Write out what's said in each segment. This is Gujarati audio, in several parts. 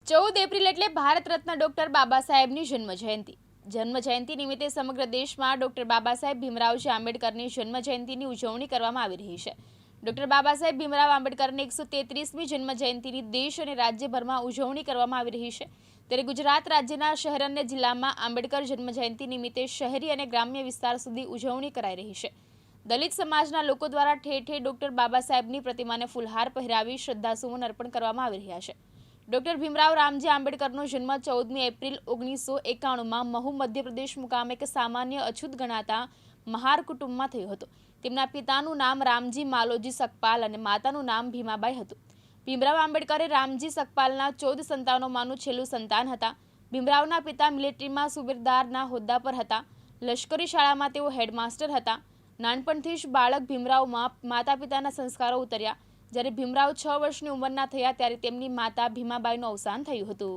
14 એપ્રિલ એટલે ભારત રત્ન ડોક્ટર બાબા સાહેબની જન્મજયંતિ નિમિત્તે સમગ્ર દેશમાં ડોક્ટર બાબા સાહેબ ભીમરાવજી આંબેડકરની જન્મજયંતિની ઉજવણી કરવામાં આવી રહી છે। ડોક્ટર બાબા સાહેબ ભીમરાવ આંબેડકરની 133મી જન્મજયંતિની દેશ અને રાજ્યભરમાં ઉજવણી કરવામાં આવી રહી છે। ત્યારે ગુજરાત રાજ્યના શહેર અને જિલ્લામાં આંબેડકર જન્મજયંતિ નિમિત્તે શહેરી અને ગ્રામ્ય વિસ્તાર સુધી ઉજવણી કરાઈ રહી છે। દલિત સમાજના લોકો દ્વારા ઠેર ઠેર ડોક્ટર બાબા સાહેબની પ્રતિમાને ફૂલહાર પહેરાવી શ્રદ્ધાસુમન અર્પણ કરવામાં આવી રહ્યા છે। ડોક્ટર ભીમરાવ રામજી આંબેડકરનો જન્મ 14 એપ્રિલ 1991માં મહુ મધ્યપ્રદેશ મુકામે એક સામાન્ય અછૂત ગણાતા મહાર કુટુંબમાં થયો હતો। તેમના પિતાનું નામ રામજી માલોજી સકપાલ અને માતાનું નામ ભીમાબાઈ હતું। ભીમરાવ આંબેડકરે રામજી સકપાલના 14 સંતાનોમાંનું છેલ્લું સંતાન હતા। ભીમરાવના પિતા મિલિટરીમાં સુબેદારના હોદ્દા પર હતા। લશ્કરી શાળામાં તેઓ હેડમાસ્ટર હતા। નાનપણથી જ બાળક ભીમરાવમાં માતા પિતાના સંસ્કારો ઉતર્યા। જ્યારે ભીમરાવ 6 વર્ષની ઉંમરના થયા ત્યારે તેમની માતા ભીમાબાઈનું અવસાન થયું હતું।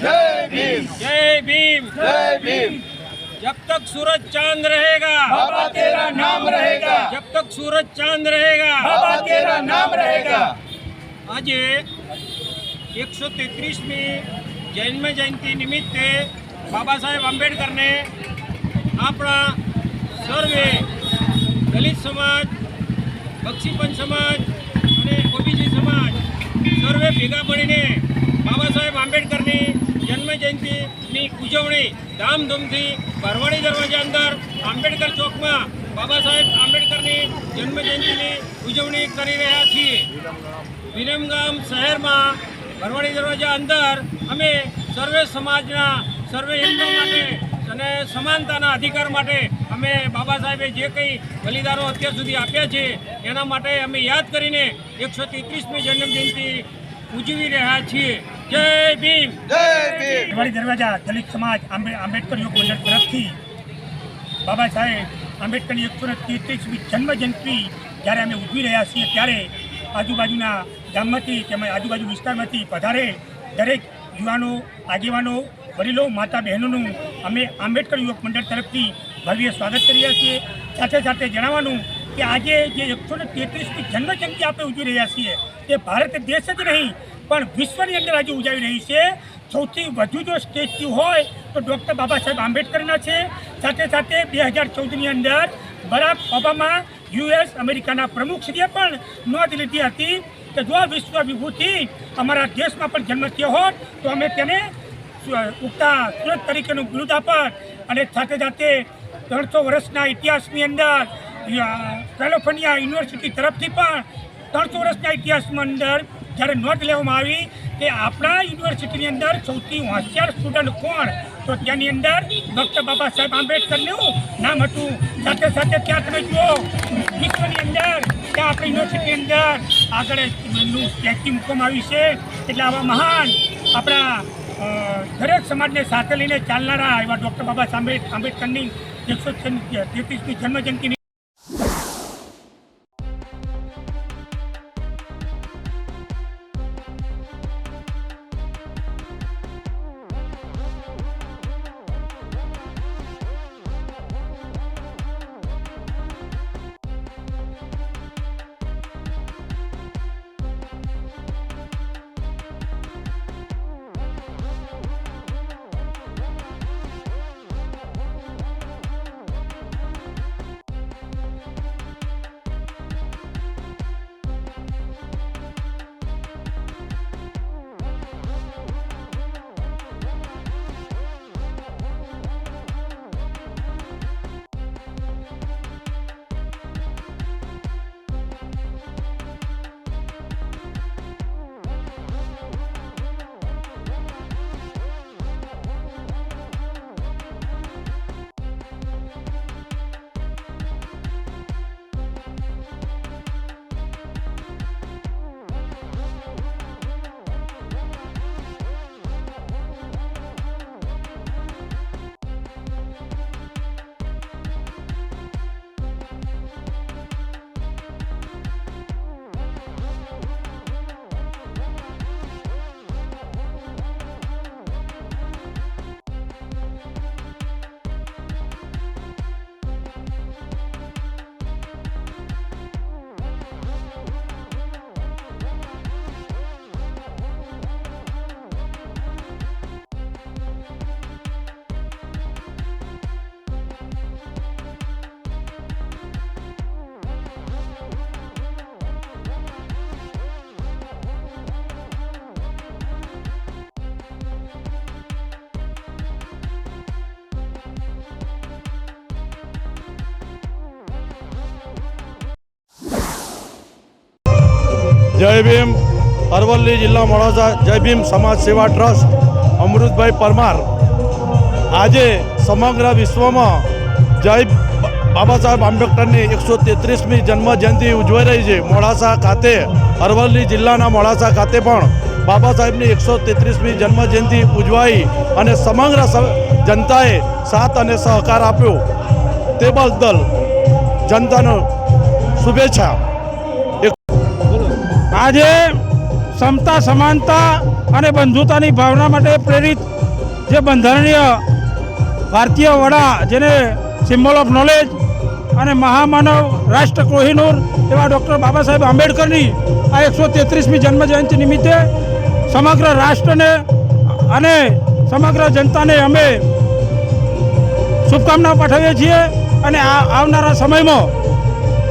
जय भीम जय भीम जय भीम। जब तक सूरज चांद रहेगा बाबा तेरा नाम रहेगा। जब तक सूरज चांद रहेगा बाबा तेरा नाम रहेगा। आज 133મી जन्म जयंती निमित्ते बाबा साहेब आंबेडकर ने अपना सर्वे दलित समाज, बक्षीपंच समाज और ओबीसी समाज सर्वे भेगा पड़ीने बाबा साहेब आंबेडकर की जन्म जयंती की उजवणी धामधूमथी भरवाड़ी दरवाजा अंदर आंबेडकर चौक में बाबा साहेब आंबेडकर की जन्म जयंती की उजवणी करी रह्या छीए। विरमगाम शहर में भरवाड़ी दरवाजा अंदर अमे सर्वे समाजना सर्वे हिंदुओं माटे अने समानताना अधिकार माटे अमे बाबा साहेबे जे कई बलिदानो अत्यार सुधी आप्या छे एना माटे अमे याद करीने 133મી जन्म जयंती उजवी रह्या छीए। जय भीम जय भीम। भरवाड़ी दरवाजा दलित समाज आंबेडकर युवक मंडल तरफथी बाबा साहेब आंबेडकरनी 133મી जन्म जयंती જ્યારે અમે ઉજવી રહ્યા છીએ ત્યારે આજુબાજુના ગામમાંથી તેમજ આજુબાજુ વિસ્તારમાંથી પધારે દરેક યુવાનો, આગેવાનો, વડીલો, માતા બહેનોનું અમે આંબેડકર યુવક મંડળ તરફથી ભવ્ય સ્વાગત કરી રહ્યા છીએ। સાથે સાથે જણાવવાનું કે આજે જે 133મી જન્મ જયંતિ આપણે ઉજવી રહ્યા છીએ તે ભારત દેશ જ નહીં પણ વિશ્વની અંદર આજે ઉજવી રહી છે। સૌથી વધુ જો સ્ટેચ્યુ હોય તો ડૉક્ટર બાબા સાહેબ આંબેડકરના છે। સાથે સાથે 2014ની અંદર બરાક ઓબામા US અમેરિકાના પ્રમુખશ્રીએ પણ નોંધ લીધી હતી કે જો વિશ્વ વિભૂતિ અમારા દેશમાં પણ જન્મ થયો હોત તો અમે તેને ઉગતા સુરત તરીકેનું બિરુદ આપત। અને સાથે સાથે 300 વર્ષના ઇતિહાસની અંદર કેલિફોર્નિયા યુનિવર્સિટી તરફથી પણ 300 વર્ષના ઇતિહાસની અંદર જ્યારે નોંધ લેવામાં આવી કે આપણા યુનિવર્સિટીની અંદર સૌથી હોશિયાર સ્ટુડન્ટ કોણ, તો ત્યાંની અંદર ડૉક્ટર બાબા સાહેબ આંબેડકરનું નામ હતું. સાથે સાથે ત્યાં તમે જુઓ વિશ્વની અંદર ત્યાં આપણી યુનિવર્સિટીની અંદર આગળ એમનું સ્ટેચ્યુ મૂકવામાં આવ્યું છે. એટલે આવા મહાન આપણા દરેક સમાજને સાથે લઈને ચાલનારા એવા ડૉક્ટર બાબા સાહેબ આંબેડકરની 133મી જન્મજયંતિ જય ભીમ. અરવલ્લી જિલ્લા મોડાસા જય ભીમ સમાજ સેવા ટ્રસ્ટ અમૃતભાઈ પરમાર આજે સમગ્ર વિશ્વમાં જય બાબા સાહેબ આંબેડકરની 133મી જન્મજયંતિ ઉજવાઈ રહી છે. મોડાસા ખાતે અરવલ્લી જિલ્લાના મોડાસા ખાતે પણ બાબા સાહેબની 133મી જન્મજયંતિ ઉજવાઈ અને સમગ્ર જનતાએ સાથ અને સહકાર આપ્યો તે બદલ જનતાનો શુભેચ્છા. આજે સમતા સમાનતા અને બંધુતાની ભાવના માટે પ્રેરિત જે બંધારણીય ભારતીય વડા જેને સિમ્બોલ ઓફ નોલેજ અને મહામાનવ રાષ્ટ્ર કોહિનૂર એવા ડૉક્ટર બાબા સાહેબ આંબેડકરની આ 133મી જન્મજયંતિ નિમિત્તે સમગ્ર રાષ્ટ્રને અને સમગ્ર જનતાને અમે શુભકામનાઓ પાઠવીએ છીએ અને આવનારા સમયમાં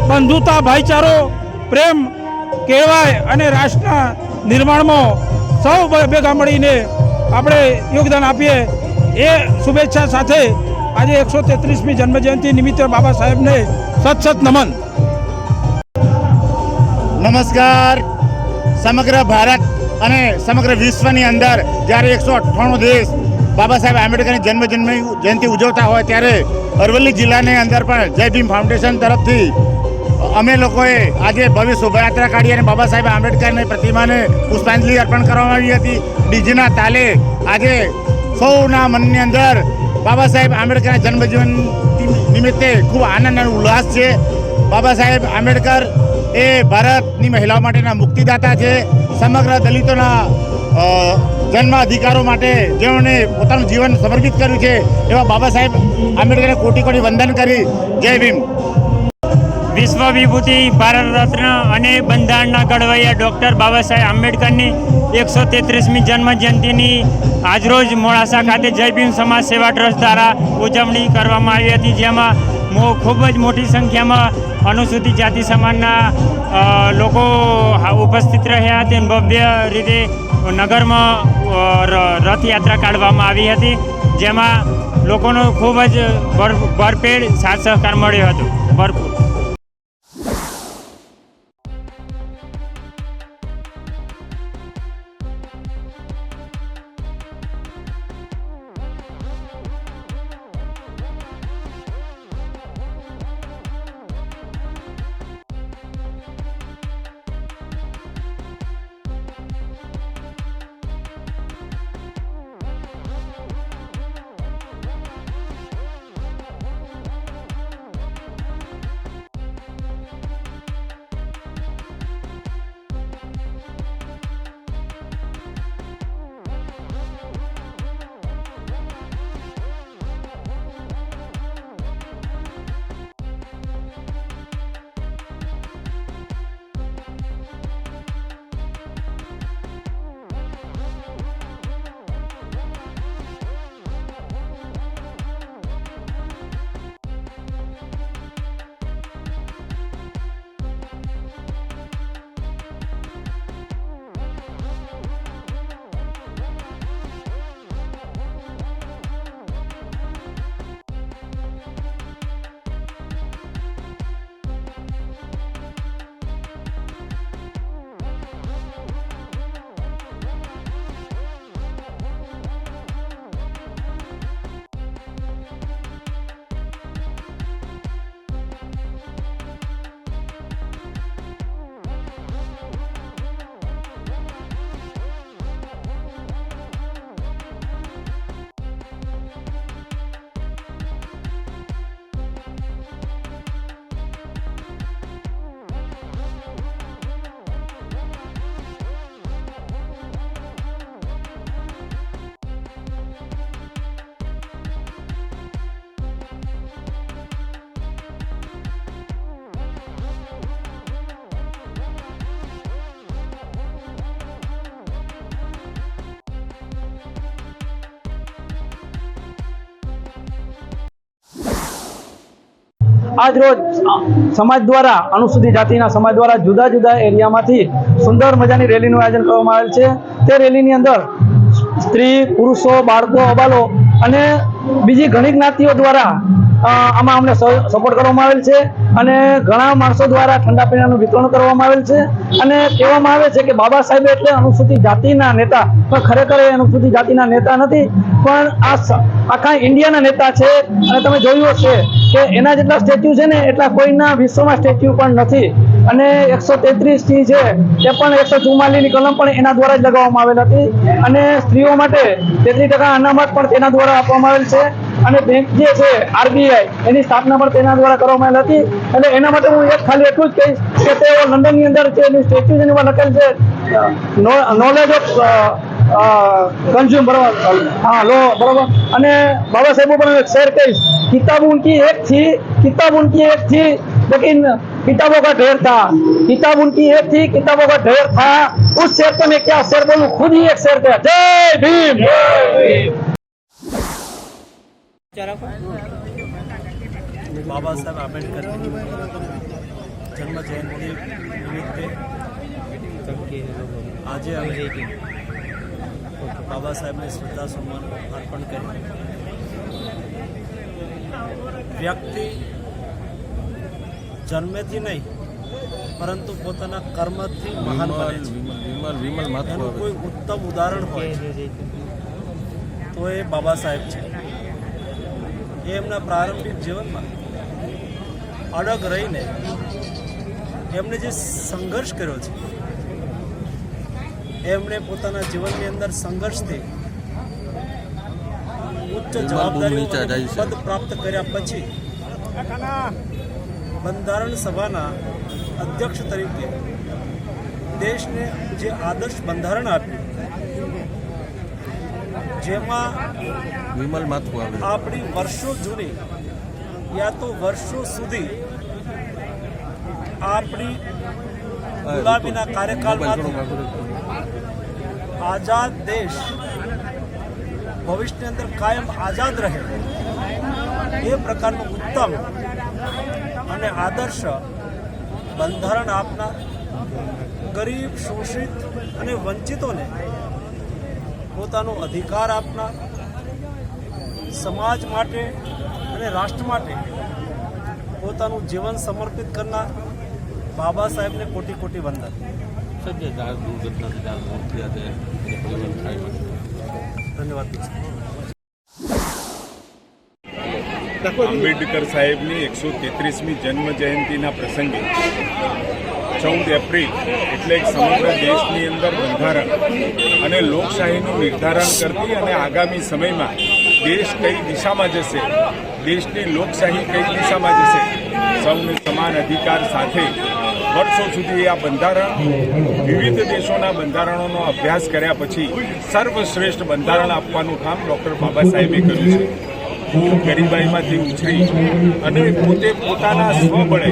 બંધુતા ભાઈચારો પ્રેમ કહેવાય અને રાષ્ટ્રના નિર્માણમાં સૌ ભેગા મળીને આપણે યોગદાન આપીએ એ શુભેચ્છા સાથે આજે 133મી જન્મજયંતિ નિમિત્તે બાબા સાહેબને સત નમન. નમસ્કાર. સમગ્ર ભારત અને સમગ્ર વિશ્વની અંદર જ્યારે 198 દેશ બાબા સાહેબ આંબેડકરની જન્મજયંતિ ઉજવતા હોય ત્યારે અરવલ્લી જિલ્લાની અંદર પણ જય ભીમ ફાઉન્ડેશન તરફથી અમે લોકોએ આજે ભવ્ય શોભાયાત્રા કાઢી અને બાબા સાહેબ આંબેડકરની પ્રતિમાને પુષ્પાંજલિ અર્પણ કરવામાં આવી હતી. ડીજેના તાલે આજે સૌના મનની અંદર બાબા સાહેબ આંબેડકરના જન્મજયંતિ નિમિત્તે ખૂબ આનંદ અને ઉલ્લાસ છે. બાબા સાહેબ આંબેડકર એ ભારતની મહિલાઓ માટેના મુક્તિદાતા છે. સમગ્ર દલિતોના જન્મ અધિકારો માટે જેમણે પોતાનું જીવન સમર્પિત કર્યું છે એવા બાબા સાહેબ આંબેડકરને કોટી કોટી વંદન કરી. જય ભીમ. વિશ્વ વિભૂતિ ભારત રત્ન અને બંધારણના ઘડવૈયા ડૉક્ટર બાબા સાહેબ આંબેડકરની 133મી જન્મજયંતિની આજરોજ મોડાસા ખાતે જય ભીમ સમાજ સેવા ટ્રસ્ટ દ્વારા ઉજવણી કરવામાં આવી હતી, જેમાં ખૂબ જ મોટી સંખ્યામાં અનુસૂચિત જાતિ સમાજના લોકો ઉપસ્થિત રહ્યા હતી. ભવ્ય રીતે નગરમાં રથયાત્રા કાઢવામાં આવી હતી, જેમાં લોકોનો ખૂબ જ ભરપેર સાથ સહકાર મળ્યો હતો. ભરપૂર આજ રોજ સમાજ દ્વારા અનુસૂચિત જાતિના સમાજ દ્વારા જુદા જુદા એરિયામાંથી સુંદર મજાની રેલીનું આયોજન કરવામાં આવેલ છે. તે રેલીની અંદર સ્ત્રી, પુરુષો, બાળકો, અબાલો અને બીજી ઘણી જ્ઞાતિઓ દ્વારા આમાં અમને સપોર્ટ કરવામાં આવેલ છે અને ઘણા માણસો દ્વારા ઠંડા પીણાનું વિતરણ કરવામાં આવેલ છે અને કહેવામાં આવે છે કે બાબા સાહેબ એટલે અનુસૂચિત જાતિના નેતા, પણ ખરેખર એ અનુસૂચિત જાતિના નેતા નથી, પણ આખા ઇન્ડિયાના નેતા છે. અને તમે જોયું હશે કે એના જેટલા સ્ટેચ્યુ છે ને એટલા કોઈના વિશ્વમાં સ્ટેચ્યુ પણ નથી. અને 133 છે તે પણ 144ની કલમ પણ એના દ્વારા જ લગાવવામાં આવેલ હતી અને સ્ત્રીઓ માટે 33% અનામત પણ તેના દ્વારા આપવામાં આવેલ છે અને બેંક જે છે RBI એની સ્થાપના પણ તેના દ્વારા કરવામાં આવેલ હતી. અને એના માટે હું ખાલી એટલું જ કહીશ કે તેઓ લંડનની અંદર છે એનું સ્ટેચ્યુ જેની પર લખેલ છે નોલેજ ઓફ कंज्यूम बराबर हाँ लो बराबर અને बाबा साहेब पर शेर कहीश किताब उनकी एक थी लेकिन किताबों का ढेर था. किताब उनकी एक थी, किताबों का ढेर था. उस शेर को मैं क्या शेर बोलूं, खुद ही एक शेर था. जय भीम. बाबा साहेब आंबेडकर जन्म जयंती निमित्ते આજે અમે બાબા સાહેબને શ્રદ્ધાસુમન અર્પણ કરી. વ્યક્તિ જન્મેથી નહીં પરંતુ પોતાના કર્મથી મહાન બને છે. એનું કોઈ ઉત્તમ ઉદાહરણ હોય તો એ બાબા સાહેબ છે. એ એમના પ્રારંભિક જીવનમાં અડગ રહીને એમણે જે સંઘર્ષ કર્યો છે, એમણે પોતાના જીવનની અંદર સંઘર્ષથી ઉચ્ચ જવાબદારી પદ પ્રાપ્ત કર્યા પછી બંધારણ સભાના અધ્યક્ષ તરીકે દેશને જે આદર્શ બંધારણ આપ્યું, જેમાં આપણી વર્ષો જૂની યા તો વર્ષો સુધી આપણી ગુલામીના કાર્યકાળમાંથી આઝાદ દેશ ભવિષ્યની અંદર કાયમ આઝાદ રહે એ પ્રકારનું ઉત્તમ અને આદર્શ બંધારણ આપનાર, ગરીબ, શોષિત અને વંચિતોને પોતાનો અધિકાર આપનાર, સમાજ માટે અને રાષ્ટ્ર માટે પોતાનું જીવન સમર્પિત કરનાર બાબા સાહેબને કોટી કોટી વંદન. ધન્યવાદ. આંબેડકર સાહેબની 133મી જન્મ જયંતિના પ્રસંગે 14 એપ્રિલ એટલે સમગ્ર દેશની અંદર બંધારણ અને લોકશાહીનું નિર્ધારણ કરતી અને આગામી સમયમાં દેશ કઈ દિશામાં જશે, દેશની લોકશાહી કઈ દિશામાં જશે, સૌને સમાન અધિકાર સાથે વર્ષો સુધી આ બંધારણ વિવિધ દેશોના બંધારણોનો અભ્યાસ કર્યા પછી સર્વશ્રેષ્ઠ બંધારણ આપવાનું કામ ડૉક્ટર બાબા સાહેબે કર્યું છે. ગરીબાઈમાંથી ઉછરી અને પોતે પોતાના સ્વબળે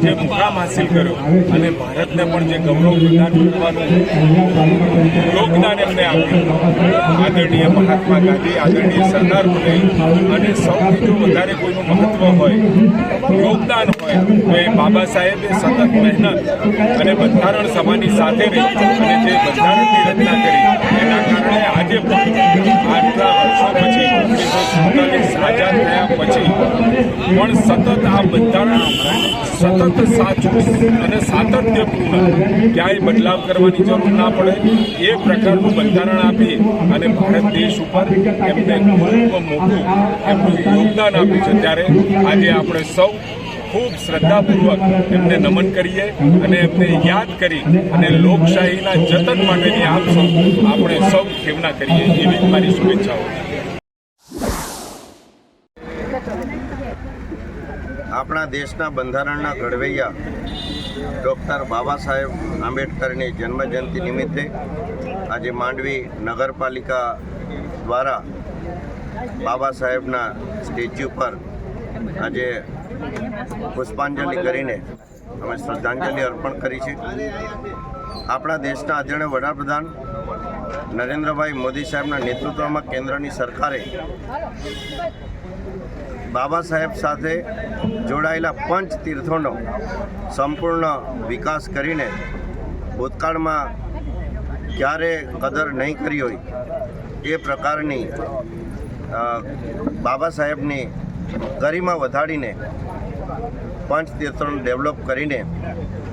જે મુકામ હાસિલ કર્યો અને ભારતને પણ જે ગૌરવ પ્રદાન કરવાનું યોગદાન એમને આપ્યું, આદરણીય મહાત્મા ગાંધી, આદરણીય સરદાર પટેલ અને સૌથી જો વધારે કોઈનું મહત્વ હોય, યોગદાન હોય તો એ બાબા સાહેબે સતત મહેનત અને બંધારણ સભાની સાથે રહી અને જે બંધારણની રચના કરી એના કારણે આજે પણ આટલા વર્ષો પછી 1947 આઝાદ થયા પછી પણ સતત આ બંધારણ સતત સાચું અને સાતત્યપૂર્ણ, ક્યાંય બદલાવ કરવાની જરૂર ના પડે એ પ્રકારનું બંધારણ આપી અને ભારત દેશ ઉપર એમને ખૂબ મોટું એમનું યોગદાન આપ્યું છે. ત્યારે આજે આપણે સૌ ખૂબ શ્રદ્ધાપૂર્વક એમને નમન કરીએ અને એમને યાદ કરી અને લોકશાહીના જતન માટેની આપણે સૌ ખેવના કરીએ એવી મારી શુભેચ્છાઓ. આપણા દેશના બંધારણના ઘડવૈયા ડૉક્ટર બાબા સાહેબ આંબેડકરની જન્મજયંતિ નિમિત્તે આજે માંડવી નગરપાલિકા દ્વારા બાબા સાહેબના સ્ટેચ્યુ પર આજે પુષ્પાંજલિ કરીને અમે શ્રદ્ધાંજલિ અર્પણ કરી છે. આપણા દેશના આદરણીય વડાપ્રધાન નરેન્દ્રભાઈ મોદી સાહેબના નેતૃત્વમાં કેન્દ્રની સરકારે બાબા સાહેબ સાથે જોડાયેલા પંચ તીર્થોનો સંપૂર્ણ વિકાસ કરીને ભૂતકાળમાં ક્યારે કદર નહીં કરી હોય એ પ્રકારની બાબા સાહેબની ગરિમા વધારીને પંચ તીર્થોને ડેવલપ કરીને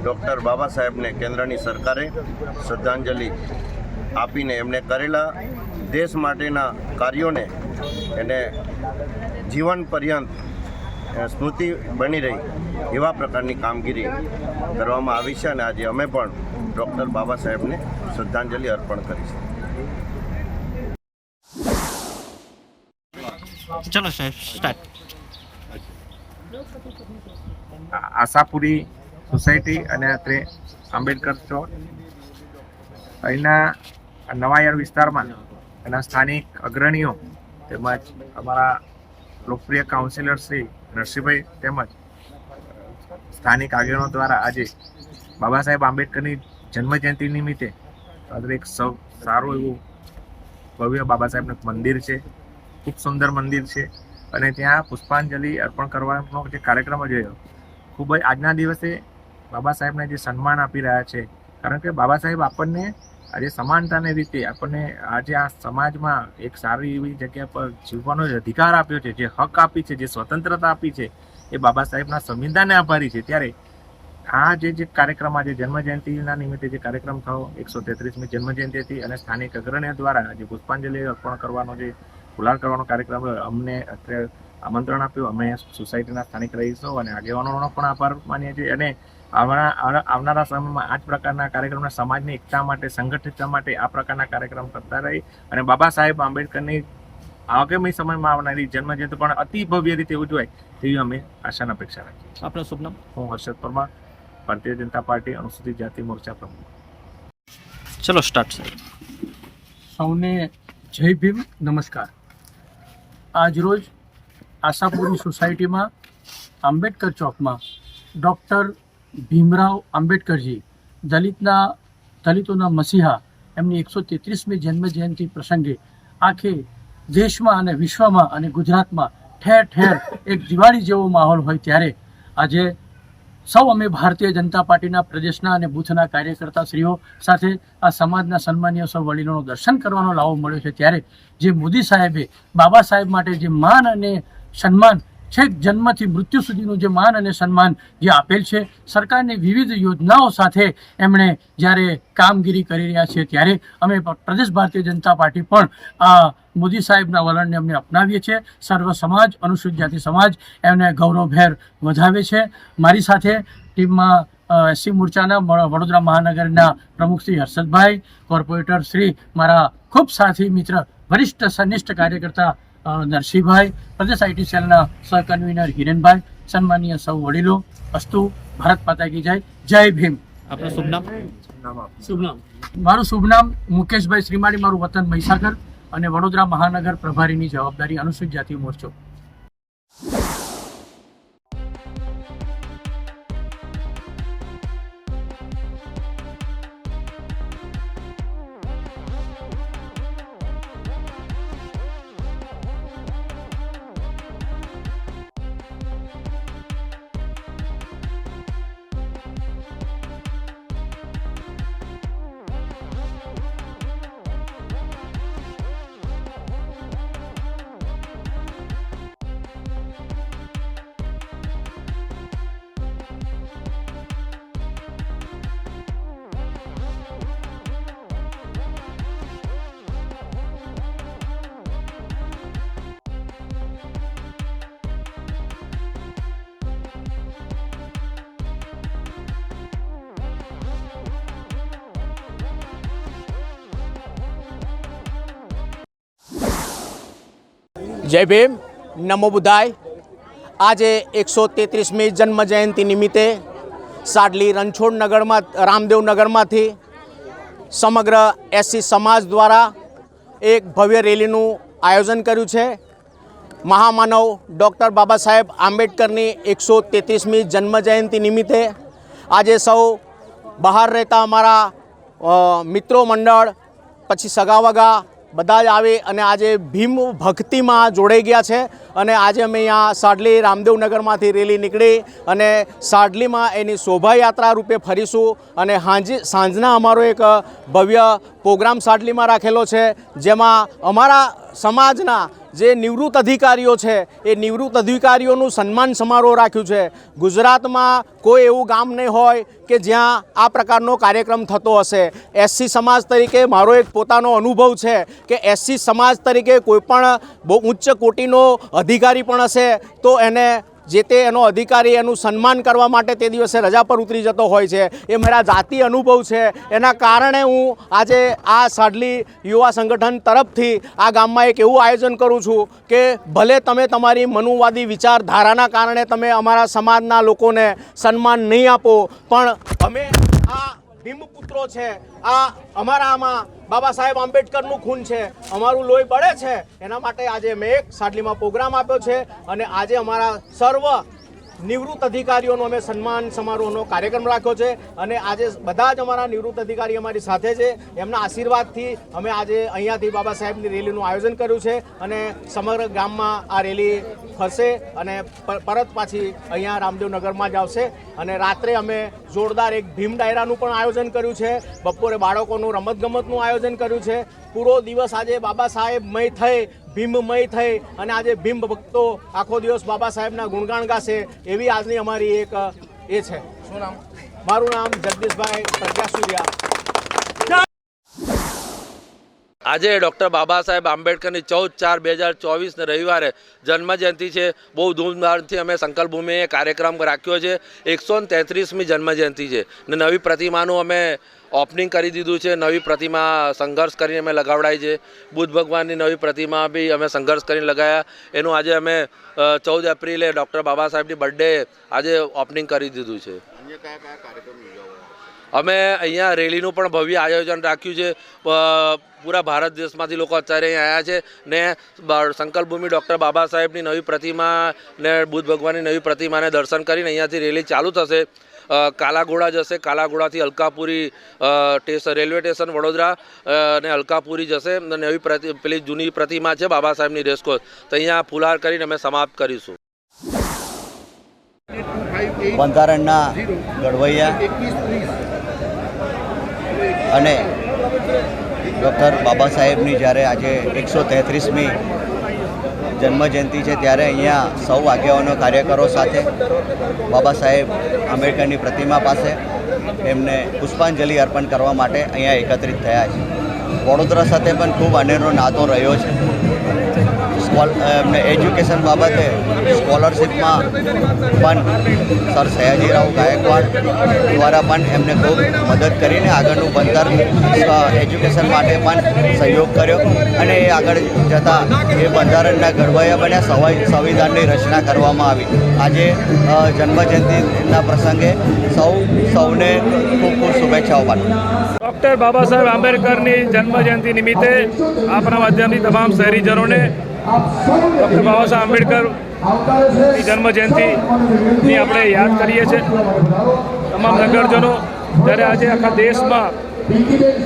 ડૉક્ટર બાબા સાહેબને કેન્દ્રની સરકારે શ્રદ્ધાંજલિ આપીને એમને કરેલા દેશ માટેના કાર્યોને એને જીવન પર્યંત સ્મૃતિ બની રહી એવા પ્રકારની કામગીરી કરવામાં આવી છે અને આજે અમે પણ ડૉક્ટર બાબા સાહેબને શ્રદ્ધાંજલિ અર્પણ કરી છે. ચલો સાહેબ સ્ટાર્ટ. આશાપુરી સોસાયટી અને અત્રે આંબેડકર ચોક અહીંના નવાયાર વિસ્તારમાં એના સ્થાનિક અગ્રણીઓ તેમજ અમારા લોકપ્રિય કાઉન્સિલર શ્રી નરસિંહભાઈ તેમજ સ્થાનિક આગેવાનો દ્વારા આજે બાબા સાહેબ આંબેડકરની જન્મજયંતિ નિમિત્તે એક સારું એવું ભવ્ય બાબા સાહેબનું મંદિર છે. ખૂબ સુંદર મંદિર છે અને ત્યાં પુષ્પાંજલિ અર્પણ કરવાનો જે કાર્યક્રમ જોયો ખૂબ જ આજના દિવસે બાબા સાહેબને જે સન્માન આપી રહ્યા છે. કારણ કે બાબા સાહેબ આપણને આજે સમાનતાને રીતે આપણને આજે આ સમાજમાં એક સારી એવી જગ્યા પર જીવવાનો જે અધિકાર આપ્યો છે, જે હક આપી છે, જે સ્વતંત્રતા આપી છે, એ બાબા સાહેબના સંવિધાનને આભારી છે. ત્યારે આ જે કાર્યક્રમ આજે જન્મજયંતિના નિમિત્તે જે કાર્યક્રમ થયો 133મી જન્મજયંતિ હતી અને સ્થાનિક અગ્રણીઓ દ્વારા આજે પુષ્પાંજલિ અર્પણ કરવાનો જે ફુલાર કરવાનો કાર્યક્રમ અમને અત્યારે આમંત્રણ આપ્યું. અમે સોસાયટીના સ્થાનિક રહીશો અને આગેવાનોનો પણ આભાર માનીએ છીએ અને આવનારા સમયમાં આ જ પ્રકારના કાર્યક્રમના સમાજની એકતા માટે, સંગઠિતતા માટે આ પ્રકારના કાર્યક્રમ કરતા રહી અને બાબા સાહેબ આંબેડકરની આગામી સમયમાં આવનારી જન્મજયંતિ પણ અતિ ભવ્ય રીતે ઉજવાય તેવી અમે આશાના અપેક્ષા રાખીએ છીએ. આપનું શુભ નામ? હું હર્ષદ પરમાર, ભારતીય જનતા પાર્ટી અનુસૂચિત જાતિ મોરચા પ્રમુખ. ચલો સ્ટાર્ટ સાહેબ. સૌને જય ભીમ, નમસ્કાર. આજરોજ આશાપુરી સોસાયટીમાં આંબેડકર ચોકમાં ડૉક્ટર ભીમરાવ આંબેડકરજી દલિતોના મસીહા એમની 133મી જન્મજયંતિ પ્રસંગે આખે દેશમાં અને વિશ્વમાં અને ગુજરાતમાં ઠેર ઠેર એક દિવાળી જેવો માહોલ હોય ત્યારે આજે સૌ અમે ભારતીય જનતા પાર્ટીના પ્રદેશના અને બૂથના કાર્યકર્તાશ્રીઓ સાથે આ સમાજના સન્માનીય સૌ વડીલોનું દર્શન કરવાનો લાવો મળ્યો છે. ત્યારે જે મોદી સાહેબે બાબા સાહેબ માટે જે માન અને સન્માન છેક જન્મથી મૃત્યુ સુધીનું જે માન અને સન્માન જે આપેલ છે, સરકારની વિવિધ યોજનાઓ સાથે એમણે જ્યારે કામગીરી કરી રહ્યા છે ત્યારે અમે પ્રદેશ ભારતીય જનતા પાર્ટી પણ આ મોદી સાહેબના વલણને અમને અપનાવીએ છીએ. સર્વ સમાજ, અનુસૂચિત જાતિ સમાજ એમને ગૌરવભેર વધાવે છે. મારી સાથે ટીમમાં એસસી મોરચાના વડોદરા મહાનગરના પ્રમુખ શ્રી હર્ષદભાઈ, કોર્પોરેટર શ્રી મારા ખૂબ સાથી મિત્ર વરિષ્ઠ સનિષ્ઠ કાર્યકર્તા નરસિંહભાઈ, પ્રદેશ આઈટી સેલના સહકન્વીનર હિરેનભાઈ, સન્માનીય સૌ વડીલો, અસ્તુ. ભારત માતા કી જય. જય ભીમ. આપનું શુભ નામ? મારું શુભ નામ મુકેશભાઈ શ્રીમાળી, મારું વતન મહીસાગર અને વડોદરા મહાનગર પ્રભારીની જવાબદારી અનુસૂચિત જાતિ મોરચો. જય ભીમ, નમો બુદ્ધાય. આજે 133મી જન્મજયંતિ નિમિત્તે સાડલી રણછોડનગરમાં રામદેવનગરમાંથી સમગ્ર એસસી સમાજ દ્વારા એક ભવ્ય રેલીનું આયોજન કર્યું છે. મહામાનવ ડૉક્ટર બાબા સાહેબ આંબેડકરની 133મી જન્મજયંતિ નિમિત્તે આજે સૌ બહાર રહેતા અમારા મિત્રો મંડળ, પછી સગાવગા બધા જ આવી અને આજે ભીમ ભક્તિમાં જોડાઈ ગયા છે અને આજે અમે અહીંયા સાડલી રામદેવનગરમાંથી રેલી નીકળી અને સાડલીમાં એની શોભાયાત્રા રૂપે ફરીશું અને સાંજના અમારો એક ભવ્ય પ્રોગ્રામ સાડલીમાં રાખેલો છે, જેમાં અમારા સમાજના જે નિવૃત્ત અધિકારીઓ છે એ નિવૃત્ત અધિકારીઓનું સન્માન સમારોહ રાખ્યું છે. ગુજરાતમાં કોઈ એવું ગામ નહીં હોય કે જ્યાં આ પ્રકારનો કાર્યક્રમ થતો હશે. એસસી સમાજ તરીકે મારો એક પોતાનો અનુભવ છે કે એસસી સમાજ તરીકે કોઈ પણ બહુ ઉચ્ચ કોટીનો અધિકારી પણ હશે તો એને જે તે એનો અધિકારી એનું સન્માન કરવા માટે તે દિવસે રજા પર ઉતરી જતો હોય છે. એ મારા જાતિ અનુભવ છે. એના કારણે હું આજે આ સાડલી યુવા સંગઠન તરફથી આ ગામમાં એક એવું આયોજન કરું છું કે ભલે તમે તમારી મનુવાદી વિચારધારાના કારણે તમે અમારા સમાજના લોકોને સન્માન નહીં આપો, પણ અમે આ ભીમપુત્રો છે, આ અમારામાં બાબા સાહેબ આંબેડકરનું ખૂન છે, અમારું લોહી બળે છે. એના માટે આજે મેં એક સાડલીમાં પ્રોગ્રામ આપ્યો છે અને આજે અમારા સર્વ નિવૃત્ત અધિકારીઓનો અમે સન્માન સમારોહનો કાર્યક્રમ રાખ્યો છે અને આજે બધા જ અમારા નિવૃત્ત અધિકારી અમારી સાથે છે. એમના આશીર્વાદથી અમે આજે અહીંયાથી બાબા સાહેબની રેલીનું આયોજન કર્યું છે અને સમગ્ર ગામમાં આ રેલી ફરશે અને પરત પાછી અહીંયા રામદેવનગરમાં જ આવશે. અને રાત્રે અમે જોરદાર એક ભીમ ડાયરાનું પણ આયોજન કર્યું છે. બપોરે બાળકોનું રમતગમતનું આયોજન કર્યું છે. પૂરો દિવસ આજે બાબા સાહેબમય થઈ, ભીમમય થઈ અને આજે ભીમ ભક્તો આખો દિવસ બાબા સાહેબના ગુણગાન ગાશે એવી આજની અમારી એક એ છે. શું નામ? મારું નામ જગદીશભાઈ પ્રજ્ઞાસુર્યા. આજે ડૉક્ટર બાબા સાહેબ આંબેડકરની 14/4/2024 રવિવારે જન્મજયંતિ છે. બહુ ધૂમધામથી અમે સંકલ્પભૂમિએ કાર્યક્રમ રાખ્યો છે. 133મી જન્મજયંતિ છે ને નવી પ્રતિમાનું અમે ઓપનિંગ કરી દીધું છે. નવી પ્રતિમા સંઘર્ષ કરીને અમે લગાવડાવી છે. બુદ્ધ ભગવાનની નવી પ્રતિમા બી અમે સંઘર્ષ કરીને લગાવ્યા. એનું આજે અમે 14 એપ્રિલે ડૉક્ટર બાબા સાહેબની બર્થડે આજે ઓપનિંગ કરી દીધું છે. અમે અહીંયા રેલીનું પણ ભવ્ય આયોજન રાખ્યું છે. પૂરા ભારત દેશમાંથી લોકો અત્યારે અહીં આવ્યા છે ને સંકલ્પભૂમિ ડૉક્ટર બાબા સાહેબની નવી પ્રતિમા ને બુદ્ધ ભગવાનની નવી પ્રતિમાને દર્શન કરીને અહીંયાથી રેલી ચાલુ થશે. કાલાઘોડા જશે, કાલાઘોડાથી અલકાપુરી રેલવે સ્ટેશન વડોદરા અને અલકાપુરી જશે. નવી પેલી જૂની પ્રતિમા છે બાબા સાહેબની રેસકોર્સ, તો અહીંયા ફુલહાર કરીને અમે સમાપ્ત કરીશું. બંધારણના ઘડવૈયા અને ડૉક્ટર બાબા સાહેબની જ્યારે આજે 133મી જન્મજયંતિ છે ત્યારે અહીંયા સૌ આગેવાનો કાર્યકરો સાથે બાબા સાહેબ આંબેડકરની પ્રતિમા પાસે એમને પુષ્પાંજલિ અર્પણ કરવા માટે અહીંયા એકત્રિત થયા છે. વડોદરા સાથે પણ ખૂબ અનેરો નાતો રહ્યો છે. એમને એજ્યુકેશન બાબતે સ્કોલરશિપમાં પણ સર સયાજીરાવ ગાયકવાડ દ્વારા પણ એમને ખૂબ મદદ કરીને આગળનું ભણતર એજ્યુકેશન માટે પણ સહયોગ કર્યો અને એ આગળ જતાં એ બંધારણના ઘડવૈયા બન્યા. સંવિધાનની રચના કરવામાં આવી. આજે જન્મજયંતિના પ્રસંગે સૌને ખૂબ ખૂબ શુભેચ્છાઓ પાઠવું. ડૉક્ટર બાબા સાહેબ આંબેડકરની જન્મજયંતિ નિમિત્તે આપણા માધ્યમથી તમામ શહેરીજનોને ડૉક્ટર બાબા સાહેબ આંબેડકરની જન્મજયંતિની આપણે યાદ કરીએ છીએ. તમામ નગરજનો જ્યારે આજે આખા દેશમાં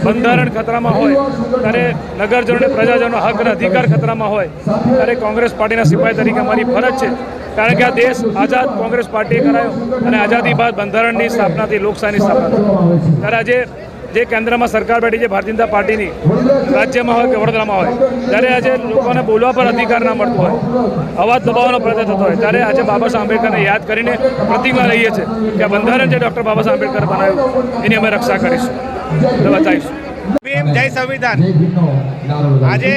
બંધારણ ખતરામાં હોય ત્યારે નગરજનોને પ્રજાજનો હક અને અધિકાર ખતરામાં હોય ત્યારે કોંગ્રેસ પાર્ટીના સિપાહી તરીકે અમારી ફરજ છે. કારણ કે આ દેશ આઝાદ કોંગ્રેસ પાર્ટીએ કરાયો અને આઝાદી બાદ બંધારણની સ્થાપનાથી લોકશાહીની સ્થાપના થઈ. ત્યારે આજે જે કેન્દ્રમાં સરકાર બેઠી છે ભારતીય જનતા પાર્ટીની, રાજ્યમાં હોય કે વડોદરામાં હોય, ત્યારે આજે લોકોને બોલવા પર અધિકાર ના મળતો હોય, અવાજ દબાવવાનો પ્રયત્ન થતો હોય, ત્યારે આજે બાબા સાહેબ આંબેડકરને યાદ કરીને પ્રતિજ્ઞા લઈએ છીએ કે આ બંધારણ જે ડૉક્ટર બાબા સાહેબ આંબેડકર બનાવ્યું એની અમે રક્ષા કરીશું, બચાવીશું. જય સંવિધાન. આજે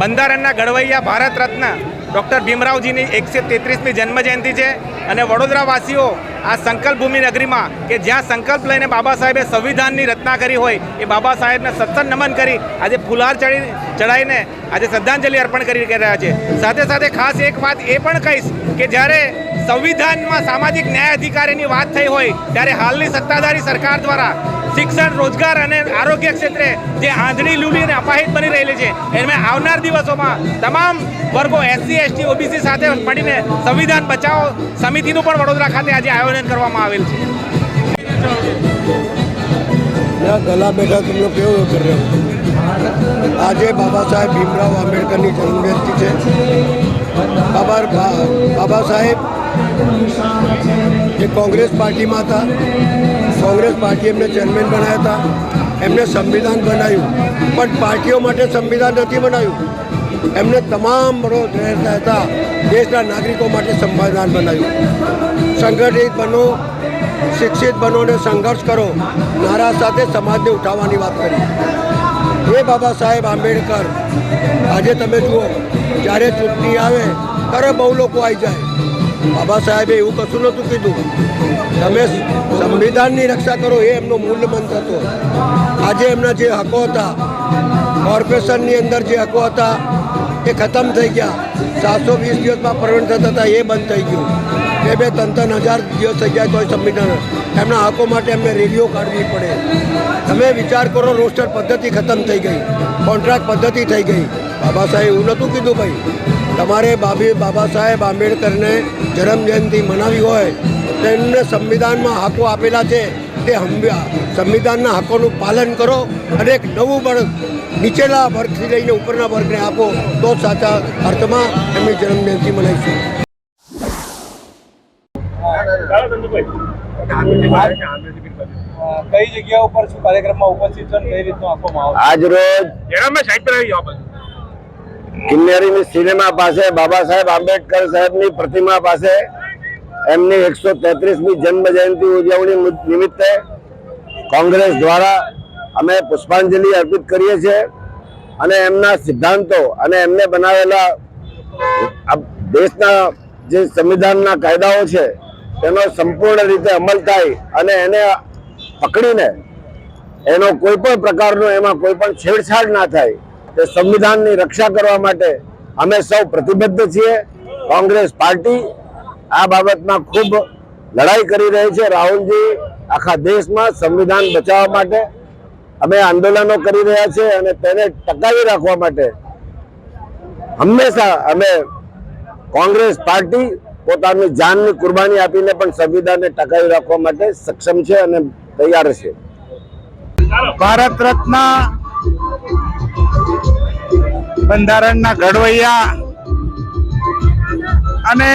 બંધારણના ઘડવૈયા ભારત રત્ન ડૉક્ટર ભીમરાવજીની 133મી જન્મજયંતિ છે અને વડોદરાવાસીઓ આ સંકલ્પભૂમિ નગરીમાં કે જ્યાં સંકલ્પ લઈને બાબા સાહેબે સંવિધાનની રચના કરી હોય એ બાબા સાહેબને સત્સંગ નમન કરી આજે ફુલહાર ચડાવીને આજે શ્રદ્ધાંજલિ અર્પણ કરી રહ્યા છે. સાથે સાથે ખાસ એક વાત એ પણ કહીશ કે જ્યારે સંવિધાનમાં સામાજિક ન્યાય અધિકારીની વાત થઈ હોય ત્યારે હાલની સત્તાધારી સરકાર દ્વારા શિક્ષણ, રોજગાર અને આરોગ્ય ક્ષેત્રે જે આંધળી લૂલી અને અપાહિત બની રહેલી છે એમાં આવનાર દિવસોમાં તમામ વર્ગો SC, ST, OBC સાથે મળીને સંવિધાન બચાવો સમિતિનું પણ વડોદરા ખાતે આજે આયોજન કરવામાં આવેલ છે. गला बैठा तुम लोग क्यों कर रहे हो? આજે બાબા સાહેબ ભીમરાવ આંબેડકરની જન્મજયંતિ છે. બાબા સાહેબ જે કોંગ્રેસ પાર્ટીમાં હતા, કોંગ્રેસ પાર્ટી એમને ચેરમેન બનાવ્યા હતા, એમને સંવિધાન બનાવ્યું, પણ પાર્ટીઓ માટે સંવિધાન નથી બનાવ્યું. એમને તમામ રહેતા હતા દેશના નાગરિકો માટે સંવિધાન બનાવ્યું. સંગઠિત બનો, શિક્ષિત બનો ને સંઘર્ષ કરો નારા સાથે સમાજને ઉઠાવવાની વાત કરી. એ બાબા સાહેબ આંબેડકર આજે તમે જુઓ, જ્યારે ચૂંટણી આવે ત્યારે બહુ લોકો આવી જાય. બાબા સાહેબે એવું કશું નહોતું કીધું, તમે સંવિધાનની રક્ષા કરો, એ એમનો મૂળ મંત્ર હતો. આજે એમના જે હકો હતા, કોર્પોરેશનની અંદર જે હકો હતા એ ખતમ થઈ ગયા. 720 દિવસમાં પરવણ થતા હતા એ બંધ થઈ ગયું. 2,000-3,000 દિવસ થઈ જાય તોય સંવિધાન એમના હકો માટે એમને રેલીઓ કાઢવી પડે. તમે વિચાર કરો, રોસ્ટર પદ્ધતિ ખતમ થઈ ગઈ, કોન્ટ્રાક્ટ પદ્ધતિ થઈ ગઈ. બાબા સાહેબ એવું નહોતું કીધું ભાઈ, તમારે બાબા સાહેબ આંબેડકરને જન્મજયંતિ મનાવી હોય તો એમને સંવિધાનમાં હકો આપેલા છે તે સંવિધાનના હકોનું પાલન કરો અને એક નવું વર્ગ નીચેલા વર્ગથી લઈને ઉપરના વર્ગને આપો, તો સાચા અર્થમાં એમની જન્મજયંતિ મનાવીશું. કઈ જગ્યા ઉપર શું કાર્યક્રમમાં ઉપસ્થિત છો, કઈ રીતનો આપવામાં આવે? આજ રોજ કિન્નેરીની સિનેમા પાસે બાબા સાહેબ આંબેડકર સાહેબની પ્રતિમા પાસે એમની 133મી જન્મ જયંતિ ઉજવણી નિમિત્તે કોંગ્રેસ દ્વારા અમે પુષ્પાંજલિ અર્પિત કરીએ છીએ અને એમના સિદ્ધાંતો અને એમને બનાવેલા દેશના જે સંવિધાનના કાયદાઓ છે તેનો સંપૂર્ણ રીતે અમલ થાય અને એને પકડીને એનો કોઈ પણ પ્રકારનો એમાં કોઈ પણ છેડછાડ ના થાય તે સંવિધાનની રક્ષા કરવા માટે અમે સૌ પ્રતિબદ્ધ છીએ. કોંગ્રેસ પાર્ટી આ બાબતમાં ખૂબ લડાઈ કરી રહી છે. રાહુલજી આખા દેશમાં સંવિધાન બચાવવા માટે અમે આંદોલનો કરી રહ્યા છીએ અને તેને ટકાવી રાખવા માટે હંમેશા અમે કોંગ્રેસ પાર્ટી પોતાની જાનની કુરબાની આપીને પણ સંવિધાનને ટકાવી રાખવા માટે સક્ષમ છે અને તૈયાર છે. ભારત રત્ન બંધારણના ઘડવૈયા અને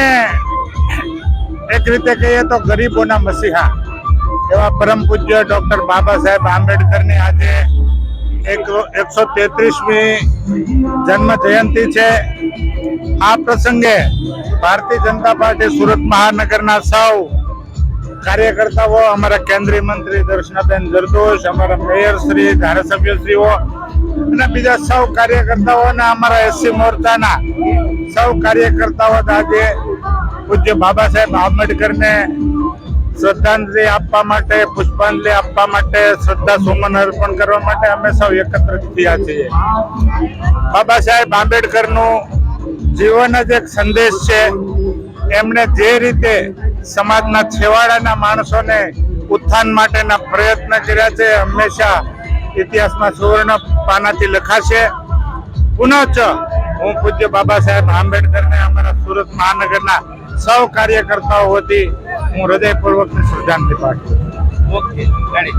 એક રીતે કહીએ તો ગરીબોના મસીહા એવા પરમ પૂજ્ય ડૉક્ટર બાબા સાહેબ આંબેડકરની આજે 133મી જન્મ જયંતિ છે. આ પ્રસંગે ભારતીય જનતા પાર્ટી સુરત મહાનગરના સૌ કાર્યકર્તાઓ, અમારા કેન્દ્રીય મંત્રી દર્શનાબેન જરદોશ, અમારા મેયર શ્રી, ધારાસભ્યશ્રીઓ અને બીજા સૌ કાર્યકર્તાઓ અને અમારા એસસી મોરચાના સૌ કાર્યકર્તાઓ આજે પૂજ્ય બાબા સાહેબ આંબેડકરને શ્રદ્ધાંજલિ આપવા માટે, પુષ્પાંજલિ આપવા માટે, શ્રદ્ધા સુમન અર્પણ કરવા માટે અમે સૌ એકત્રિત થયા છીએ. બાબા સાહેબ આંબેડકરનું જીવન જ એક સંદેશ છે. એમણે જે રીતે સમાજના છેવાડાના માણસોને ઉત્થાન માટેના પ્રયત્ન કર્યા છે, હંમેશા ઇતિહાસમાં સુવર્ણ પાનાથી લખાશે. પુનઃ હું પૂજ્ય બાબા સાહેબ આંબેડકરને અમારા સુરત મહાનગરના સૌ કાર્યકર્તાઓ વતી હું હૃદયપૂર્વકની શ્રદ્ધાંજલિ પાઠવું.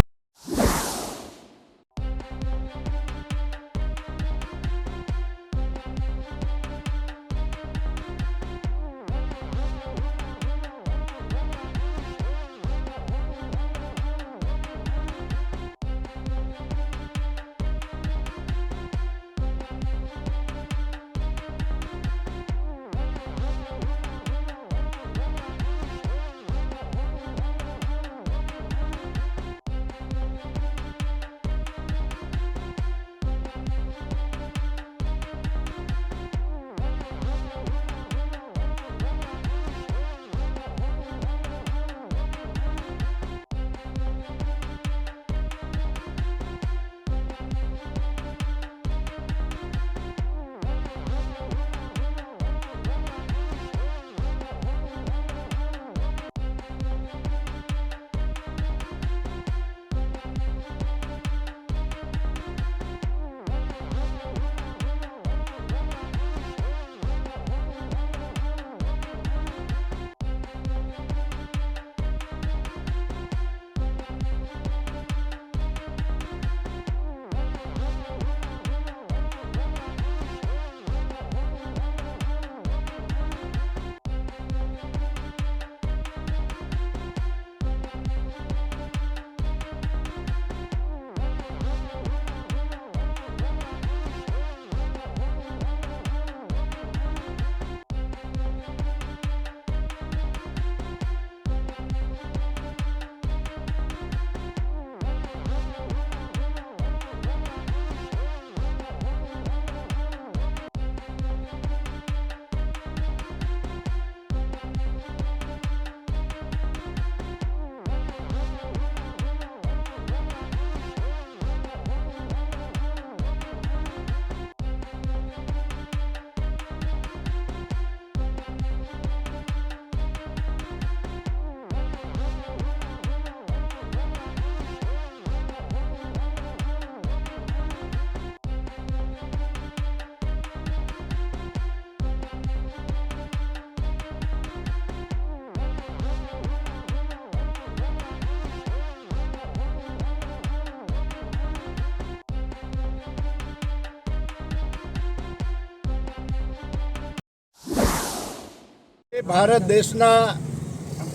ભારત દેશના